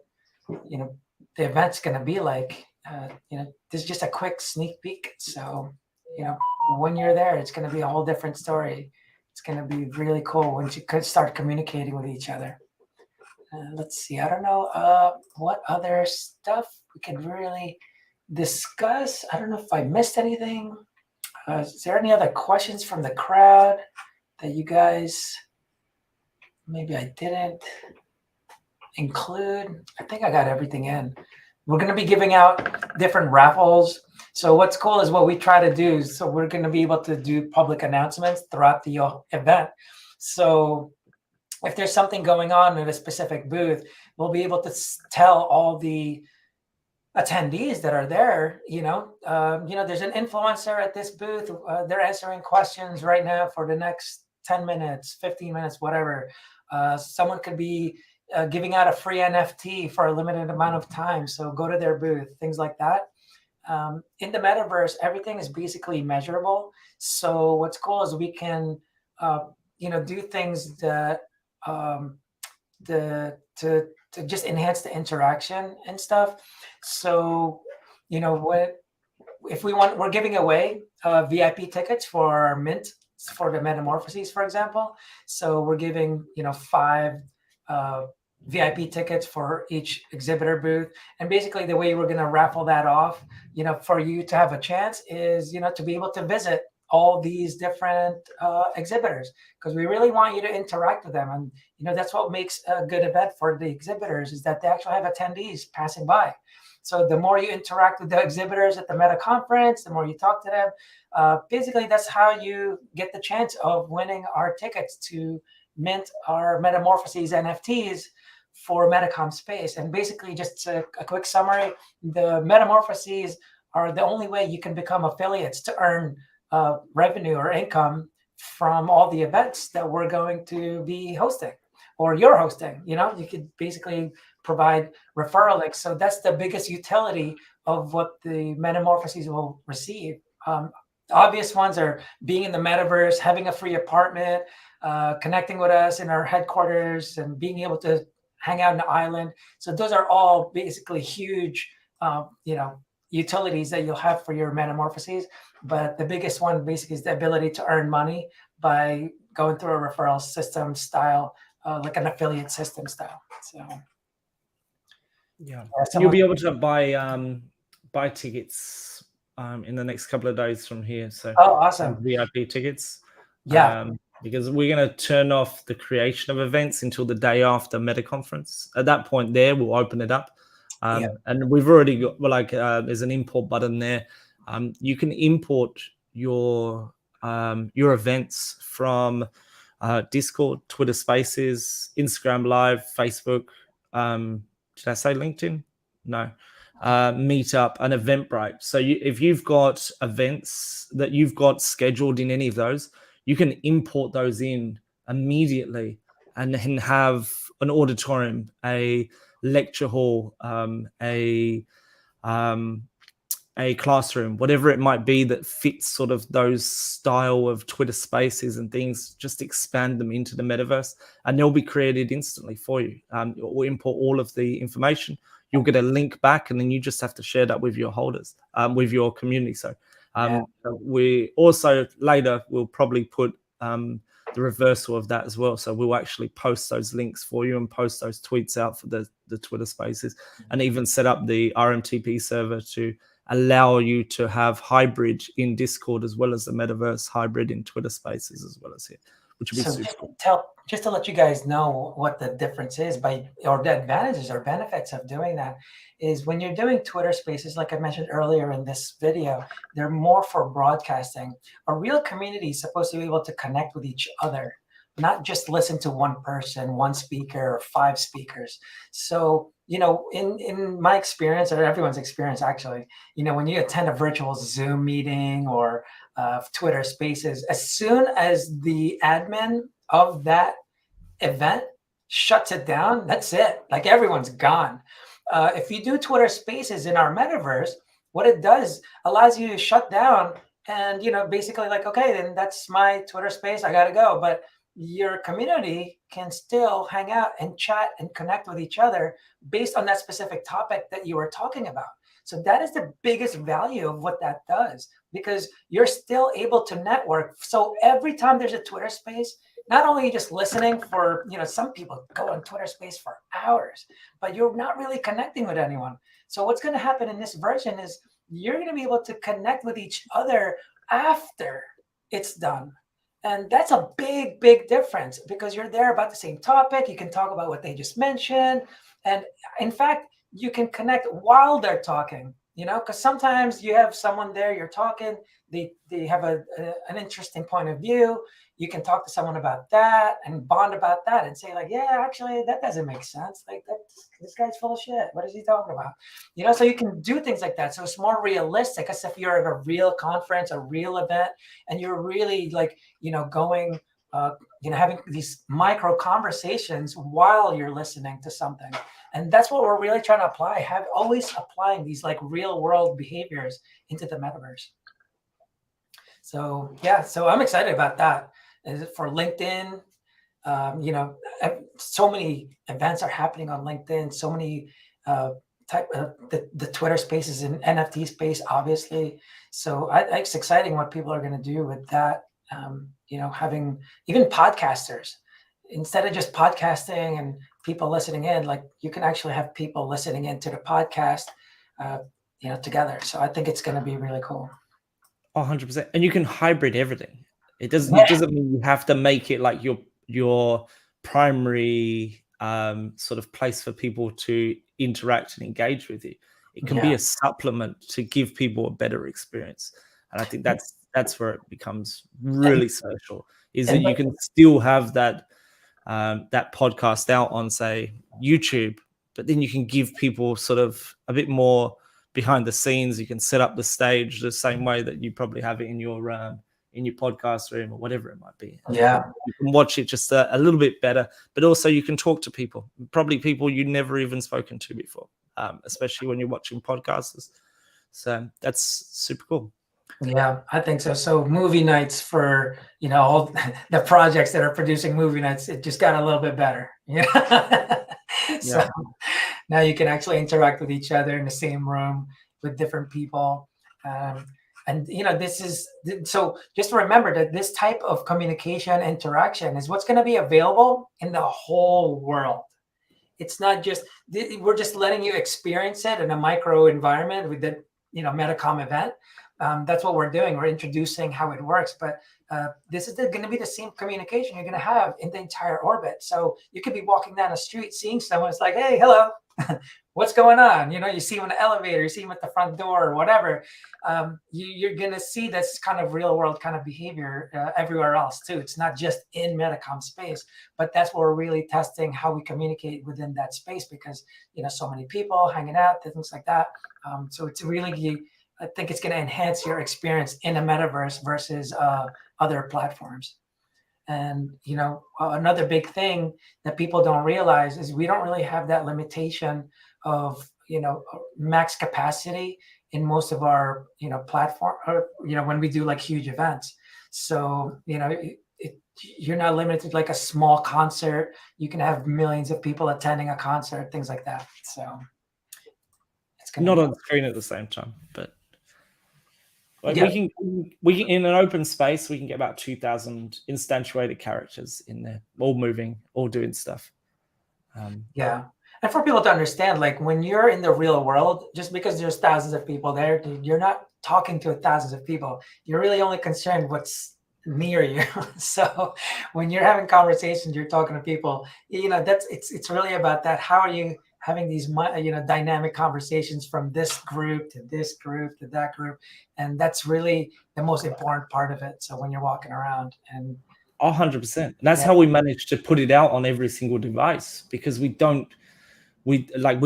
event's going to be like. This is just a quick sneak peek. So when you're there, it's going to be a whole different story. It's going to be really cool once you could start communicating with each other. Let's see. I don't know what other stuff we could really discuss. I don't know if I missed anything. Is there any other questions from the crowd that you guys maybe I didn't include? I think I got everything in. We're going to be giving out different raffles. So what's cool is what we try to do. So we're going to be able to do public announcements throughout the event. So if there's something going on in a specific booth, we'll be able to tell all the attendees that are there, there's an influencer at this booth. They're answering questions right now for the next 10 minutes, 15 minutes, whatever. Someone could be giving out a free NFT for a limited amount of time. So go to their booth, things like that. In the metaverse, everything is basically measurable. So what's cool is we can, do things that to just enhance the interaction and stuff. So, if we want, we're giving away VIP tickets for Mint for the Metamorphoses, for example. So we're giving 5 VIP tickets for each exhibitor booth, and basically the way we're going to raffle that off, for you to have a chance is to be able to visit all these different exhibitors, because we really want you to interact with them. And that's what makes a good event for the exhibitors, is that they actually have attendees passing by. So the more you interact with the exhibitors at the Meta Conference, the more you talk to them, basically that's how you get the chance of winning our tickets to mint our Metamorphoses NFTs for Metacom Space. And basically, just a quick summary, the Metamorphoses are the only way you can become affiliates to earn revenue or income from all the events that we're going to be hosting, or you're hosting. You could basically provide referral links. So that's the biggest utility of what the Metamorphoses will receive. The obvious ones are being in the metaverse, having a free apartment, connecting with us in our headquarters, and being able to hang out in the island. So those are all basically huge, utilities that you'll have for your Metamorphoses. But the biggest one basically is the ability to earn money by going through a referral system style, like an affiliate system style. So yeah, you'll be able to buy tickets in the next couple of days from here. So awesome, VIP tickets. Yeah. Because we're going to turn off the creation of events until the day after MetaComference. At that point there, we'll open it up. And we've already got, there's an import button there. You can import your events from Discord, Twitter Spaces, Instagram Live, Facebook. Did I say LinkedIn? No. Meetup and Eventbrite. So if you've got events that you've got scheduled in any of those, you can import those in immediately and then have an auditorium, a lecture hall, a classroom, whatever it might be that fits sort of those style of Twitter Spaces and things. Just expand them into the metaverse, and they'll be created instantly for you. We'll import all of the information. You'll get a link back, and then you just have to share that with your holders, with your community. So we also later will probably put the reversal of that as well. So we'll actually post those links for you and post those tweets out for the Twitter Spaces, and even set up the RMTP server to allow you to have hybrid in Discord as well as the metaverse, hybrid in Twitter Spaces as well as here, which would be super cool. Just to let you guys know what the difference is or the advantages or benefits of doing that is, when you're doing Twitter Spaces, like I mentioned earlier in this video, they're more for broadcasting. A real community is supposed to be able to connect with each other, not just listen to one person, one speaker, or 5 speakers. So, in my experience, or everyone's experience actually, when you attend a virtual Zoom meeting or Twitter Spaces, as soon as the admin of that event shuts it down, that's it. Like, everyone's gone. If you do Twitter Spaces in our metaverse, what it does allows you to shut down and, basically like, okay, then that's my Twitter Space, I gotta go. But your community can still hang out and chat and connect with each other based on that specific topic that you were talking about. So that is the biggest value of what that does, because you're still able to network. So every time there's a Twitter Space, not only are you just listening for, some people go on Twitter Space for hours, but you're not really connecting with anyone. So what's going to happen in this version is you're going to be able to connect with each other after it's done. And that's a big, big difference, because you're there about the same topic. You can talk about what they just mentioned. And in fact, you can connect while they're talking, because sometimes you have someone there, you're talking, they have an interesting point of view. You can talk to someone about that and bond about that and say, like, yeah, actually, that doesn't make sense. Like, this guy's full of shit. What is he talking about? So you can do things like that. So it's more realistic, as if you're at a real conference, a real event, and you're really like, going, having these micro conversations while you're listening to something. And that's what we're really trying to apply, always applying these like real world behaviors into the metaverse. So, yeah, so I'm excited about that. For LinkedIn, so many events are happening on LinkedIn, so many type of the Twitter space is an NFT space, obviously. So it's exciting what people are going to do with that. Having even podcasters, instead of just podcasting and people listening in, like you can actually have people listening into the podcast, together. So I think it's going to be really cool. 100%. And you can hybrid everything. It doesn't mean you have to make it like your primary sort of place for people to interact and engage with you. It can be a supplement to give people a better experience. And I think that's where it becomes really social, is that you can still have that podcast out on, say, YouTube, but then you can give people sort of a bit more behind the scenes. You can set up the stage the same way that you probably have it in your podcast room or whatever it might be. Yeah, you can watch it just a little bit better, but also you can talk to people, probably people you never even spoken to before, especially when you're watching podcasts. So that's super cool. Yeah, I think so. So movie nights for, all the projects that are producing movie nights, it just got a little bit better. So now you can actually interact with each other in the same room with different people. And this is, so just remember that this type of communication interaction is what's going to be available in the whole world. It's not just, we're just letting you experience it in a micro environment with the, Metacom event. That's what we're doing. We're introducing how it works, but this is going to be the same communication you're going to have in the entire orbit. So you could be walking down the street, seeing someone. It's like, hey, hello, what's going on? You see them in the elevator, you see them at the front door or whatever. You're going to see this kind of real world kind of behavior everywhere else too. It's not just in Metacom Space, but that's where we're really testing how we communicate within that space, because, so many people hanging out, things like that. So it's really, I think it's going to enhance your experience in a metaverse versus other platforms. And, another big thing that people don't realize is we don't really have that limitation of, max capacity in most of our, platform, or, when we do like huge events. So, you're not limited to like a small concert. You can have millions of people attending a concert, things like that. So it's not on screen at the same time, but we can in an open space, we can get about 2,000 instantiated characters in there, all moving, all doing stuff. Yeah. And for people to understand, like when you're in the real world, just because there's thousands of people there, you're not talking to thousands of people. You're really only concerned what's near you. So when you're having conversations, you're talking to people, it's really about that. How are you having these, dynamic conversations from this group to this group to that group? And that's really the most important part of it. So when you're walking around, and 100%. And that's how we manage to put it out on every single device, because we're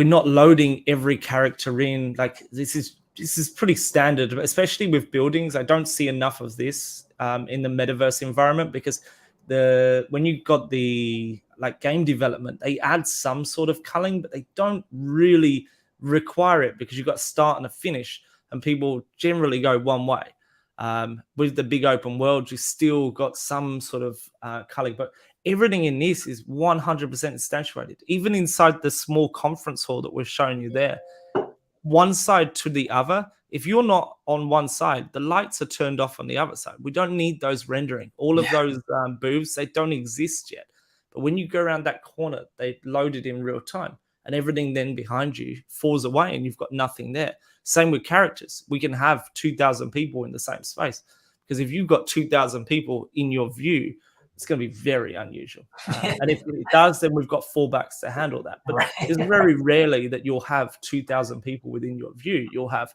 not loading every character in. Like this is pretty standard, especially with buildings. I don't see enough of this in the metaverse environment, because when you got the game development, they add some sort of culling, but they don't really require it, because you've got a start and a finish, and people generally go one way. With the big open world, you still got some sort of culling, but everything in this is 100% instantiated. Even inside the small conference hall that we're showing you there, one side to the other, if you're not on one side, the lights are turned off on the other side. We don't need those rendering. All of those booths, they don't exist yet. But when you go around that corner, they load it in real time, and everything then behind you falls away and you've got nothing there. Same with characters. We can have 2,000 people in the same space, because if you've got 2,000 people in your view, it's going to be very unusual. And if it does, then we've got fallbacks to handle that. But it's very rarely that you'll have 2,000 people within your view. You'll have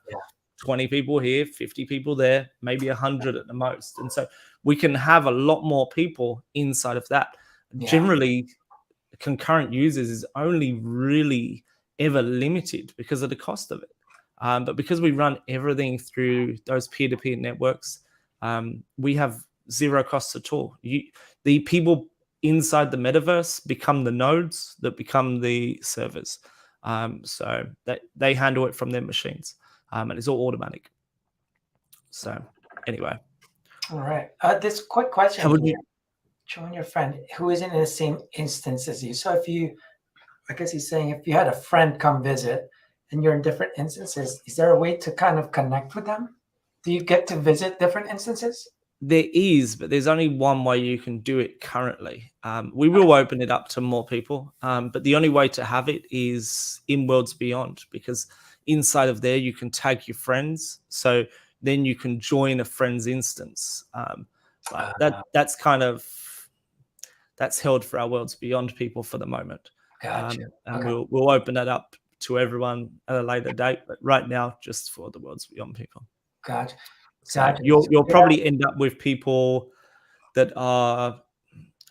20 people here, 50 people there, maybe 100 at the most. And so we can have a lot more people inside of that. Generally, concurrent users is only really ever limited because of the cost of it. But because we run everything through those peer-to-peer networks, we have zero costs at all. The people inside the metaverse become the nodes that become the servers. So they handle it from their machines, and it's all automatic. So anyway. All right. This quick question. How would you join your friend who isn't in the same instance as you? So I guess he's saying if you had a friend come visit and you're in different instances, is there a way to kind of connect with them? Do you get to visit different instances? There is, but there's only one way you can do it currently. We will open it up to more people, but the only way to have it is in Worlds Beyond, because inside of there you can tag your friends, so then you can join a friend's instance. But that's held for our Worlds Beyond people for the moment. Gotcha. And Okay. we'll open that up to everyone at a later date, but right now just for the Worlds Beyond people. Gotcha. So Gotcha. you'll probably end up with people that are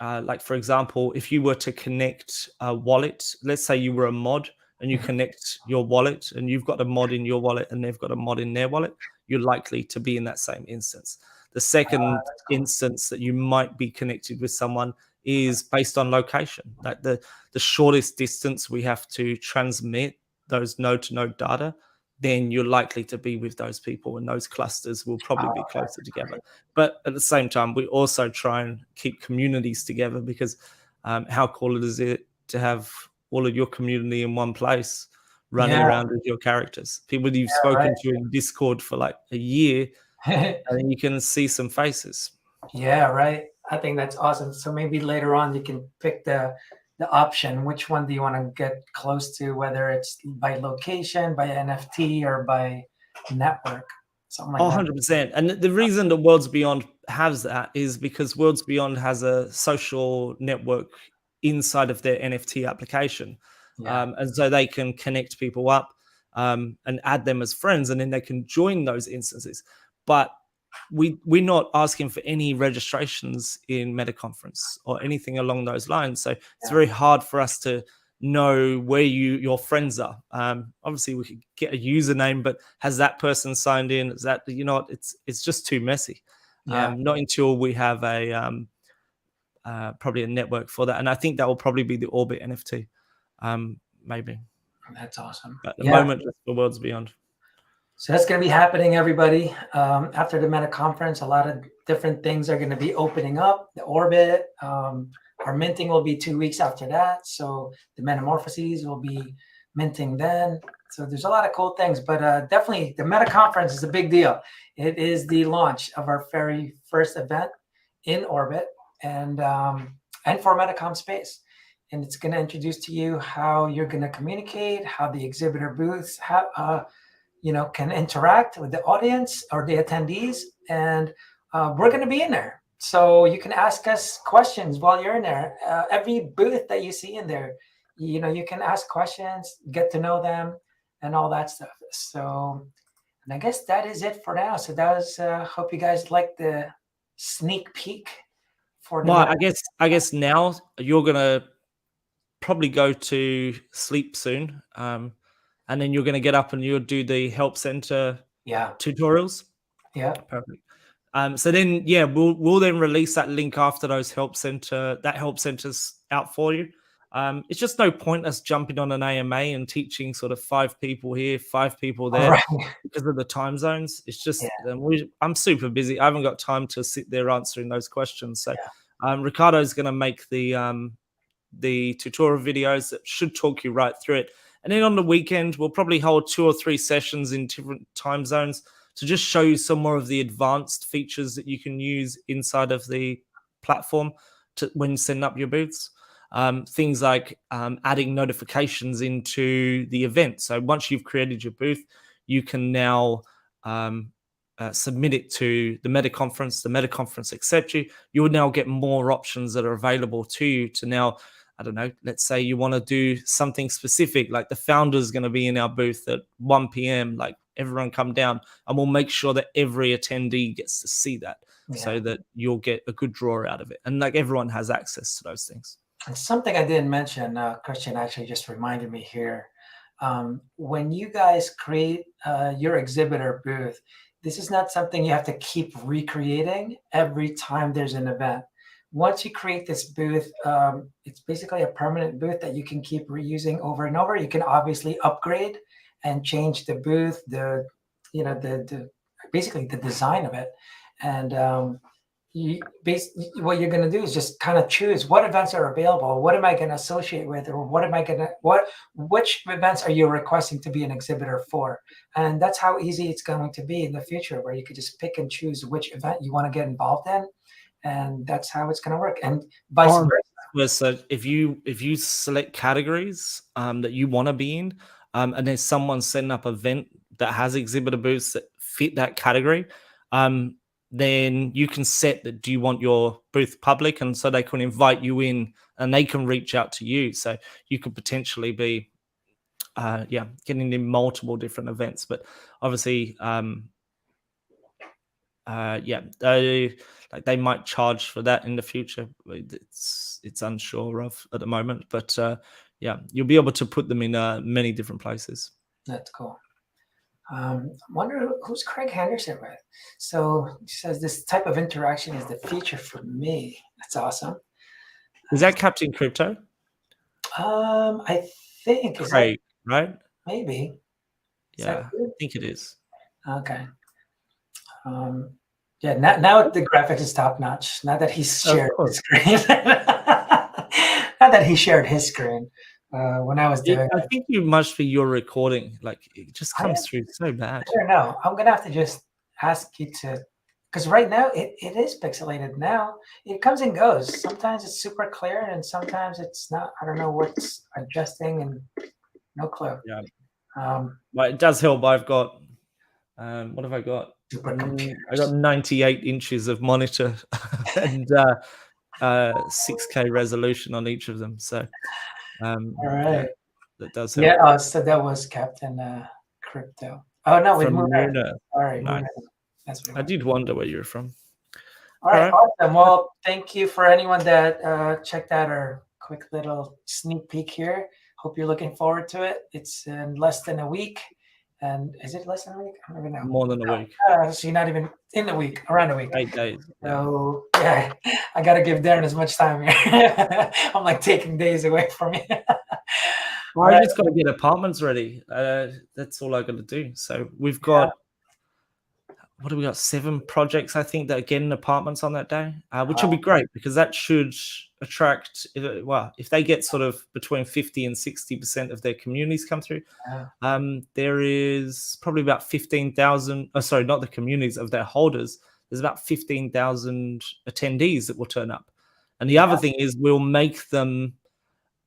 like, for example, if you were to connect a wallet, let's say you were a mod and you connect your wallet and you've got a mod in your wallet and they've got a mod in their wallet, you're likely to be in that same instance. The second cool. instance that you might be connected with someone is based on location. Like the shortest distance we have to transmit those node-to-node data, then you're likely to be with those people, and those clusters will probably be closer together. But at the same time, we also try and keep communities together, because how cool is it to have all of your community in one place running around with your characters? People you've spoken to in Discord for like a year, and then you can see some faces. Yeah, right. I think that's awesome. So maybe later on you can pick the option. Which one do you want to get close to, whether it's by location, by NFT, or by network, something like that. 100%. And the reason that Worlds Beyond has that is because Worlds Beyond has a social network inside of their NFT application. And so they can connect people up and add them as friends, and then they can join those instances. But we're not asking for any registrations in MetaConference or anything along those lines. So it's very hard for us to know where your friends are. Obviously we could get a username, but has that person signed in? Is that, it's just too messy. Not until we have a probably a network for that. And I think that will probably be the Orbit NFT. Maybe. That's awesome. At the moment, just the Worlds Beyond. So that's going to be happening, everybody. After the Meta Conference, a lot of different things are going to be opening up. The Orbit, our minting will be 2 weeks after that. So the Metamorphoses will be minting then. So there's a lot of cool things, but definitely the Meta Conference is a big deal. It is the launch of our very first event in Orbit and for Metacom Space. And it's going to introduce to you how you're going to communicate, how the exhibitor booths can interact with the audience or the attendees, and we're going to be in there. So you can ask us questions while you're in there. Every booth that you see in there, you can ask questions, get to know them, and all that stuff. So, and I guess that is it for now. So that was, hope you guys like the sneak peek for the. Well, I guess now you're going to probably go to sleep soon. And then you're going to get up and you'll do the help center tutorials. Yeah. Perfect. So then, we'll then release that link after those help centers out for you. It's just no point us jumping on an AMA and teaching sort of 5 people here, 5 people there because of the time zones. It's just, I'm super busy. I haven't got time to sit there answering those questions. So Ricardo's going to make the tutorial videos that should talk you right through it. And then on the weekend, we'll probably hold 2 or 3 sessions in different time zones to just show you some more of the advanced features that you can use inside of the platform when setting up your booths. Things like adding notifications into the event. So once you've created your booth, you can now submit it to the MetaConference. The MetaConference accepts you. You will now get more options that are available to you to now, I don't know, let's say you want to do something specific, like the founder's going to be in our booth at 1 p.m. Like everyone come down, and we'll make sure that every attendee gets to see that so that you'll get a good draw out of it. And like everyone has access to those things. And something I didn't mention, Christian actually just reminded me here. When you guys create your exhibitor booth, this is not something you have to keep recreating every time there's an event. Once you create this booth, it's basically a permanent booth that you can keep reusing over and over. You can obviously upgrade and change the booth, basically the design of it. And, what you're going to do is just kind of choose what events are available. What am I going to associate with, or which events are you requesting to be an exhibitor for? And that's how easy it's going to be in the future, where you could just pick and choose which event you want to get involved in, and that's how it's going to work. And vice versa. So if you select categories that you want to be in, and there's someone setting up an event that has exhibitor booths that fit that category, then you can set that, do you want your booth public? And so they can invite you in and they can reach out to you. So you could potentially be, getting in multiple different events. But obviously, they might charge for that in the future. It's unsure of at the moment. But you'll be able to put them in many different places. That's cool. I wonder who's Craig Henderson with. So he says this type of interaction is the future for me. That's awesome. Is that Captain Crypto? I think Craig, right? Maybe. Yeah, I think it is. Okay. Now the graphics is top notch. Now that he's shared his screen. Now that he shared his screen. When I was doing I think you must be your recording. Like, it just comes through so bad. I don't know. I'm gonna have to just ask you to, because right now it is pixelated. Now it comes and goes. Sometimes it's super clear and sometimes it's not. I don't know what's adjusting, and no clue. Yeah. But it does help. I've got what have I got? I got 98 inches of monitor and 6K resolution on each of them. So all right. That does help. Yeah, so that was Captain Crypto. Oh no, with Muna. Sorry, nice. That's I did wonder where you're from. All right, awesome. Well, thank you for anyone that checked out our quick little sneak peek here. Hope you're looking forward to it. It's in less than a week. And is it less than a week? I don't even know. More than a week. So you're not even in a week, around a week. 8 days. So yeah, I got to give Darren as much time here. I'm like taking days away from you. I just got to get apartments ready. That's all I got to do. So we've got, what do we got? 7 projects, I think, that are getting apartments on that day, which will be great because that should attract, if they get sort of between 50 and 60% of their communities come through, there is probably about 15,000, not the communities of their holders. There's about 15,000 attendees that will turn up. And the other thing is we'll make them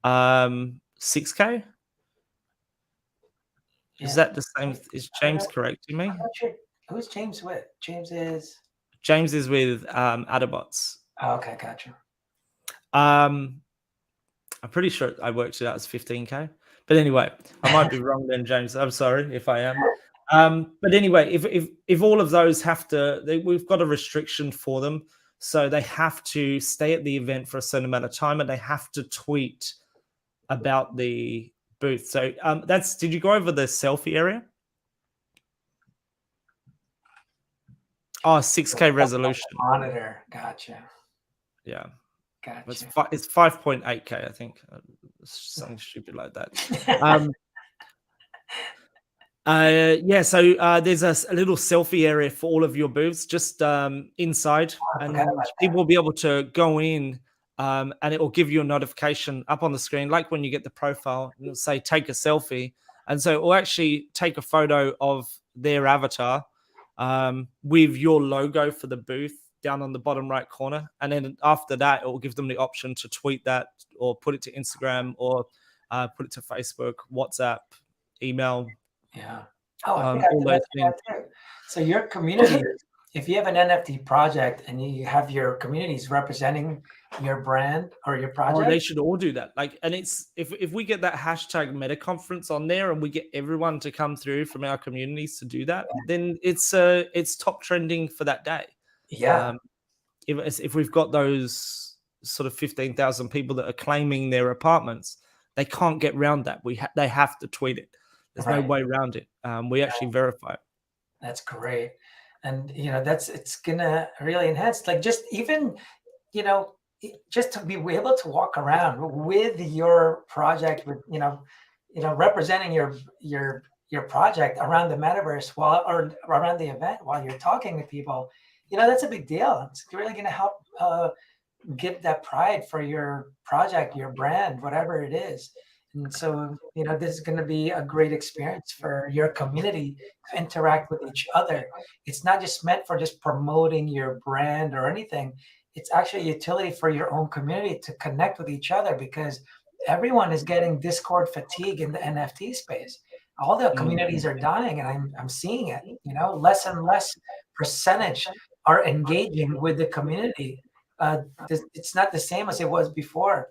6K. Is that the same? Is James correcting me? I'm not sure. Who's James with? James is with Adderbots. Oh, okay, gotcha. I'm pretty sure I worked it out as 15K. But anyway, I might be wrong then, James. I'm sorry if I am. But anyway, if all of those have to, we've got a restriction for them. So they have to stay at the event for a certain amount of time and they have to tweet about the booth. So did you go over the selfie area? Oh, 6K resolution. Monitor, gotcha. Yeah. Gotcha. It's 5.8K, I think. Something stupid like that. So there's a little selfie area for all of your booths just inside, and people will be able to go in and it will give you a notification up on the screen, like when you get the profile, and it'll say take a selfie. And so it will actually take a photo of their avatar with your logo for the booth down on the bottom right corner. And then after that, it will give them the option to tweet that or put it to Instagram or put it to Facebook, WhatsApp, email. Yeah. Oh, I think all those things. So your community, if you have an NFT project and you have your communities representing your brand or your project, they should all do that. Like, and it's if we get that hashtag MetaComference on there and we get everyone to come through from our communities to do that, then it's top trending for that day. Yeah. If we've got those sort of 15,000 people that are claiming their apartments, they can't get around that. They have to tweet it. There's no way around it. We actually verify it. That's great. And, it's going to really enhance, like, just even, just to be able to walk around with your project, with, representing your project around the metaverse or around the event while you're talking to people, that's a big deal. It's really going to help give that pride for your project, your brand, whatever it is. And so, this is going to be a great experience for your community to interact with each other. It's not just meant for just promoting your brand or anything. It's actually a utility for your own community to connect with each other, because everyone is getting Discord fatigue in the NFT space. All the communities are dying, and I'm seeing it. Less and less percentage are engaging with the community. It's not the same as it was before.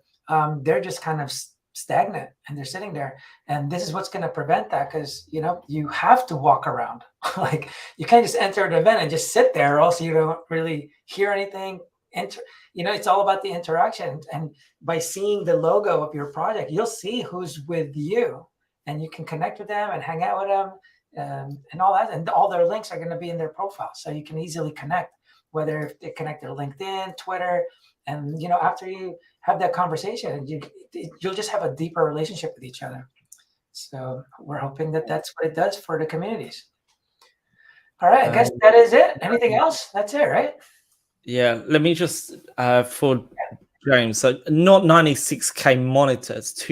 They're just kind of stagnant, and they're sitting there. And this is what's going to prevent that, because you have to walk around. Like, you can't just enter an event and just sit there, or else you don't really hear anything. It's all about the interaction. And by seeing the logo of your project, you'll see who's with you, and you can connect with them and hang out with them, and all that. And all their links are going to be in their profile, so you can easily connect, whether they connect their LinkedIn, Twitter. And after you have that conversation, you'll just have a deeper relationship with each other. So we're hoping that that's what it does for the communities. All right, I guess that is it. Anything else? That's it, right? Yeah, let me just for James. So not 96K monitor. It's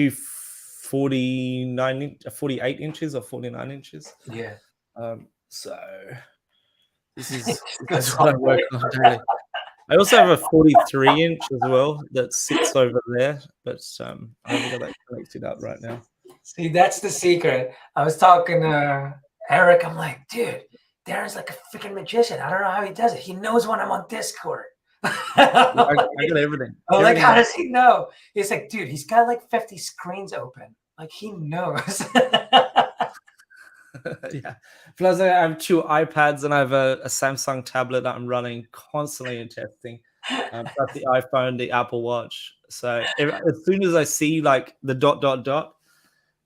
48 inches or 49 inches. Yeah. So this is what I work on daily. I also have a 43 inch as well that sits over there, but I haven't got that connected up right now. See, that's the secret. I was talking to Eric. I'm like, dude, Darren's like a freaking magician. I don't know how he does it. He knows when I'm on Discord. I got everything. I'm like, how does he know? He's like, dude, he's got like 50 screens open. Like, he knows. Yeah. Plus, I have 2 iPads and I have a Samsung tablet that I'm running constantly and testing. Plus the iPhone, the Apple Watch. So as soon as I see like the ...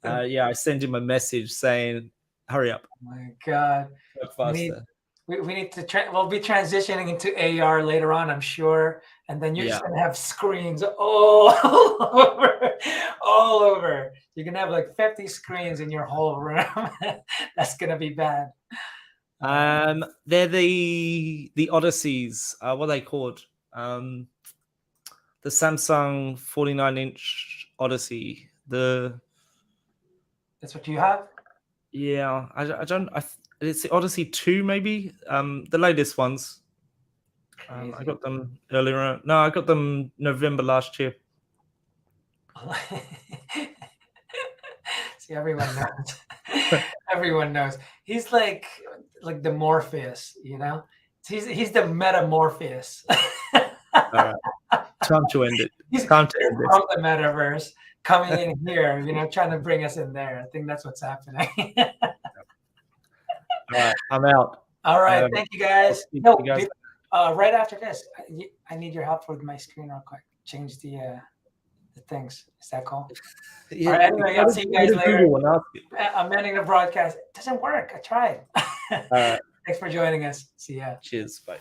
I send him a message saying, "Hurry up!" Oh my God. Work faster. We need to we'll be transitioning into AR later on, I'm sure. And then you're just gonna have screens all over. You're gonna have like 50 screens in your whole room. That's gonna be bad. They're the Odysseys. What are they called? The Samsung 49-inch Odyssey. That's what you have? Yeah, it's the Odyssey 2, maybe. The latest ones. I got them earlier on. No, I got them November last year. See, everyone knows. Everyone knows. He's like the Morpheus, He's the Metamorpheus. All right. Time to end it. He's time to end from the Metaverse, coming in here, trying to bring us in there. I think that's what's happening. All right, I'm out. All right, thank you guys. No, right after this, I need your help with my screen real quick. Change the things. Is that cool? Yeah, all right, anyway, I'll see you guys later. I'm ending the broadcast. It doesn't work. I tried. Thanks for joining us. See ya. Cheers. Bye.